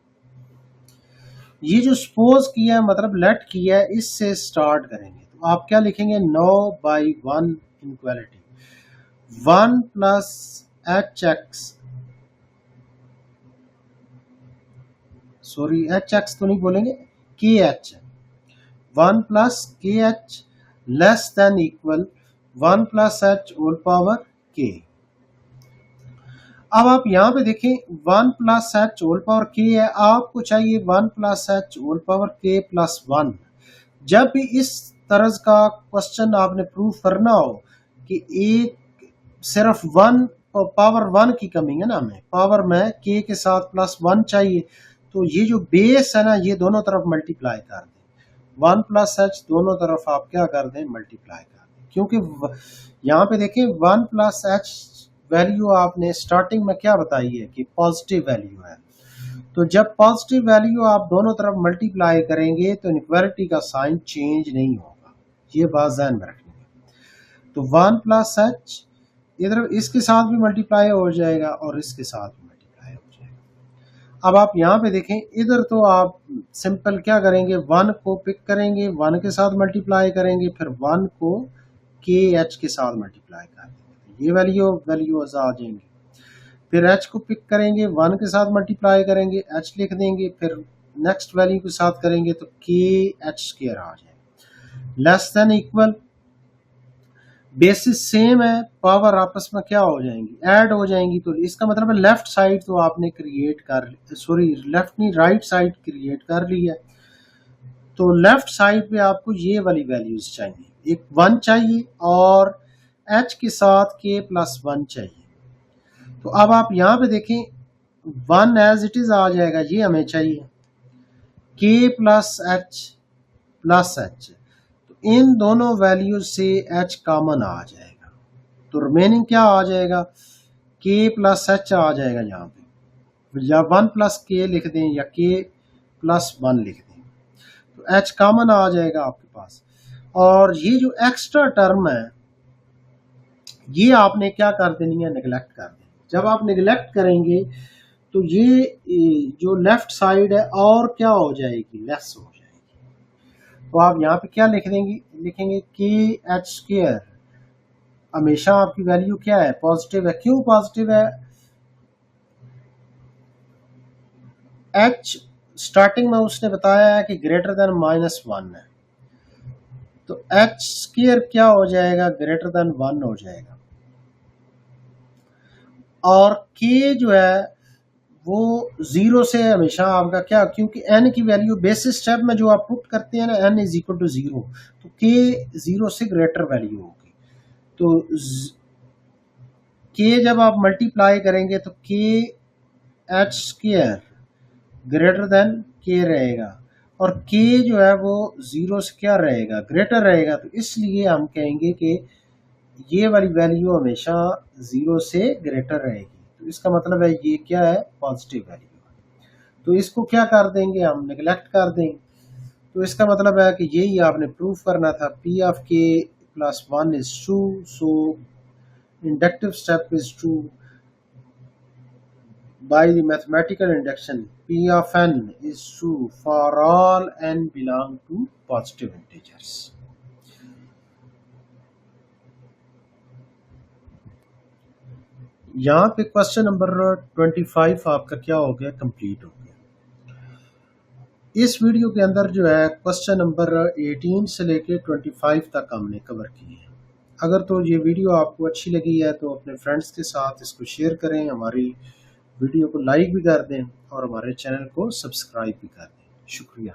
ये जो सपोज किया है मतलब लेट किया है, इससे स्टार्ट करेंगे। तो आप क्या लिखेंगे, 9/1 inequality 1 plus h x, sorry h x तो नहीं बोलेंगे, k h, 1 plus k h less than equal 1 plus h whole power k. अब आप यहाँ पे देखें 1 प्लस एच होल पावर के है, आपको चाहिए 1 प्लस एच होल पावर के प्लस 1। जब भी इस तरह का क्वेश्चन आपने प्रूफ करना हो कि एक सिर्फ 1 पावर 1 की कमी है ना, हमें पावर में के साथ प्लस 1 चाहिए, तो ये जो बेस है ना, ये दोनों तरफ मल्टीप्लाई कर दें, 1 प्लस एच दोनों तरफ आप क्या कर दें, मल्टीप्लाई कर दें। क्योंकि यहाँ पे देखें 1 प्लस एच वैल्यू आपने स्टार्टिंग में क्या बताई है कि पॉजिटिव वैल्यू है, तो जब पॉजिटिव वैल्यू आप दोनों तरफ मल्टीप्लाई करेंगे तो इनइक्वालिटी का साइन चेंज नहीं होगा, ये बात ध्यान में रखनी है। तो 1 प्लस एच इधर इसके साथ भी मल्टीप्लाई हो जाएगा और इसके साथ भी मल्टीप्लाई हो जाएगा। अब आप यहाँ पे देखें, इधर तो आप सिंपल क्या करेंगे, 1 को पिक करेंगे, 1 के साथ मल्टीप्लाई करेंगे, फिर 1 को के एच के साथ मल्टीप्लाई कर देंगे, ये वैल्यूज आ जाएंगी। फिर एच को पिक करेंगे, 1 के साथ मल्टीप्लाई करेंगे, एच लिख देंगे, फिर नेक्स्ट वैल्यू के साथ करेंगे तो के एच स्क्वायर आ जाएगा। Less than equal, basis same है, पावर आपस में क्या हो जाएंगी, ऐड हो जाएंगी। तो इसका मतलब है लेफ्ट साइड तो आपने क्रिएट कर, सॉरी लेफ्ट नहीं, राइट साइड क्रिएट कर ली है। तो लेफ्ट साइड पे आपको ये वाली वैल्यूज चाहिए, एक 1 चाहिए और h के साथ k प्लस 1 चाहिए। तो अब आप यहाँ पे देखें, 1 एज इट इज आ जाएगा, ये हमें चाहिए, k plus h plus h। तो इन दोनों वैल्यूज से h कॉमन आ जाएगा, तो रिमेनिंग क्या आ जाएगा, k प्लस h आ जाएगा यहाँ पे, या 1 प्लस k लिख दें या k प्लस 1 लिख दें, तो h कॉमन आ जाएगा आपके पास। और ये जो एक्स्ट्रा टर्म है ये आपने क्या कर देनी है, निगलेक्ट कर देनी। जब आप निगलेक्ट करेंगे तो ये जो लेफ्ट साइड है और क्या हो जाएगी, लेस हो जाएगी। तो आप यहाँ पे क्या लिख देंगे, लिखेंगे के एच स्क्वायर, हमेशा आपकी वैल्यू क्या है, पॉजिटिव है। क्यों पॉजिटिव है, एच स्टार्टिंग में उसने बताया है कि ग्रेटर देन -1 है, तो एच स्क्वायर क्या हो जाएगा, ग्रेटर देन 1 हो जाएगा। और के जो है वो 0 से हमेशा आपका क्या, क्योंकि n की वैल्यू बेसिस स्टेप में जो आप पुट करते हैं ना, n इज इक्वल टू 0, तो k 0 से ग्रेटर वैल्यू होगी। तो k जब आप मल्टीप्लाई करेंगे तो k H square greater than k रहेगा, और k जो है वो 0 से क्या रहेगा, ग्रेटर रहेगा। तो इसलिए हम कहेंगे कि ये वाली वैल्यू हमेशा 0 से ग्रेटर रहेगी। तो इसका मतलब है ये क्या है, पॉजिटिव वैल्यू है। तो इसको क्या कर देंगे, हम निगलेक्ट कर देंगे। तो इसका मतलब है कि यही आपने प्रूफ करना था, P of k plus 1 is true, so inductive step is true by the mathematical induction. P of n is true for all n belong to positive integers. यहाँ पे क्वेश्चन नंबर 25 आपका क्या हो गया, कंप्लीट हो गया। इस वीडियो के अंदर जो है क्वेश्चन नंबर 18 से लेके 25 तक हमने कवर किए हैं। अगर तो ये वीडियो आपको अच्छी लगी है तो अपने फ्रेंड्स के साथ इसको शेयर करें, हमारी वीडियो को लाइक भी कर दें और हमारे चैनल को सब्सक्राइब भी कर दें। शुक्रिया।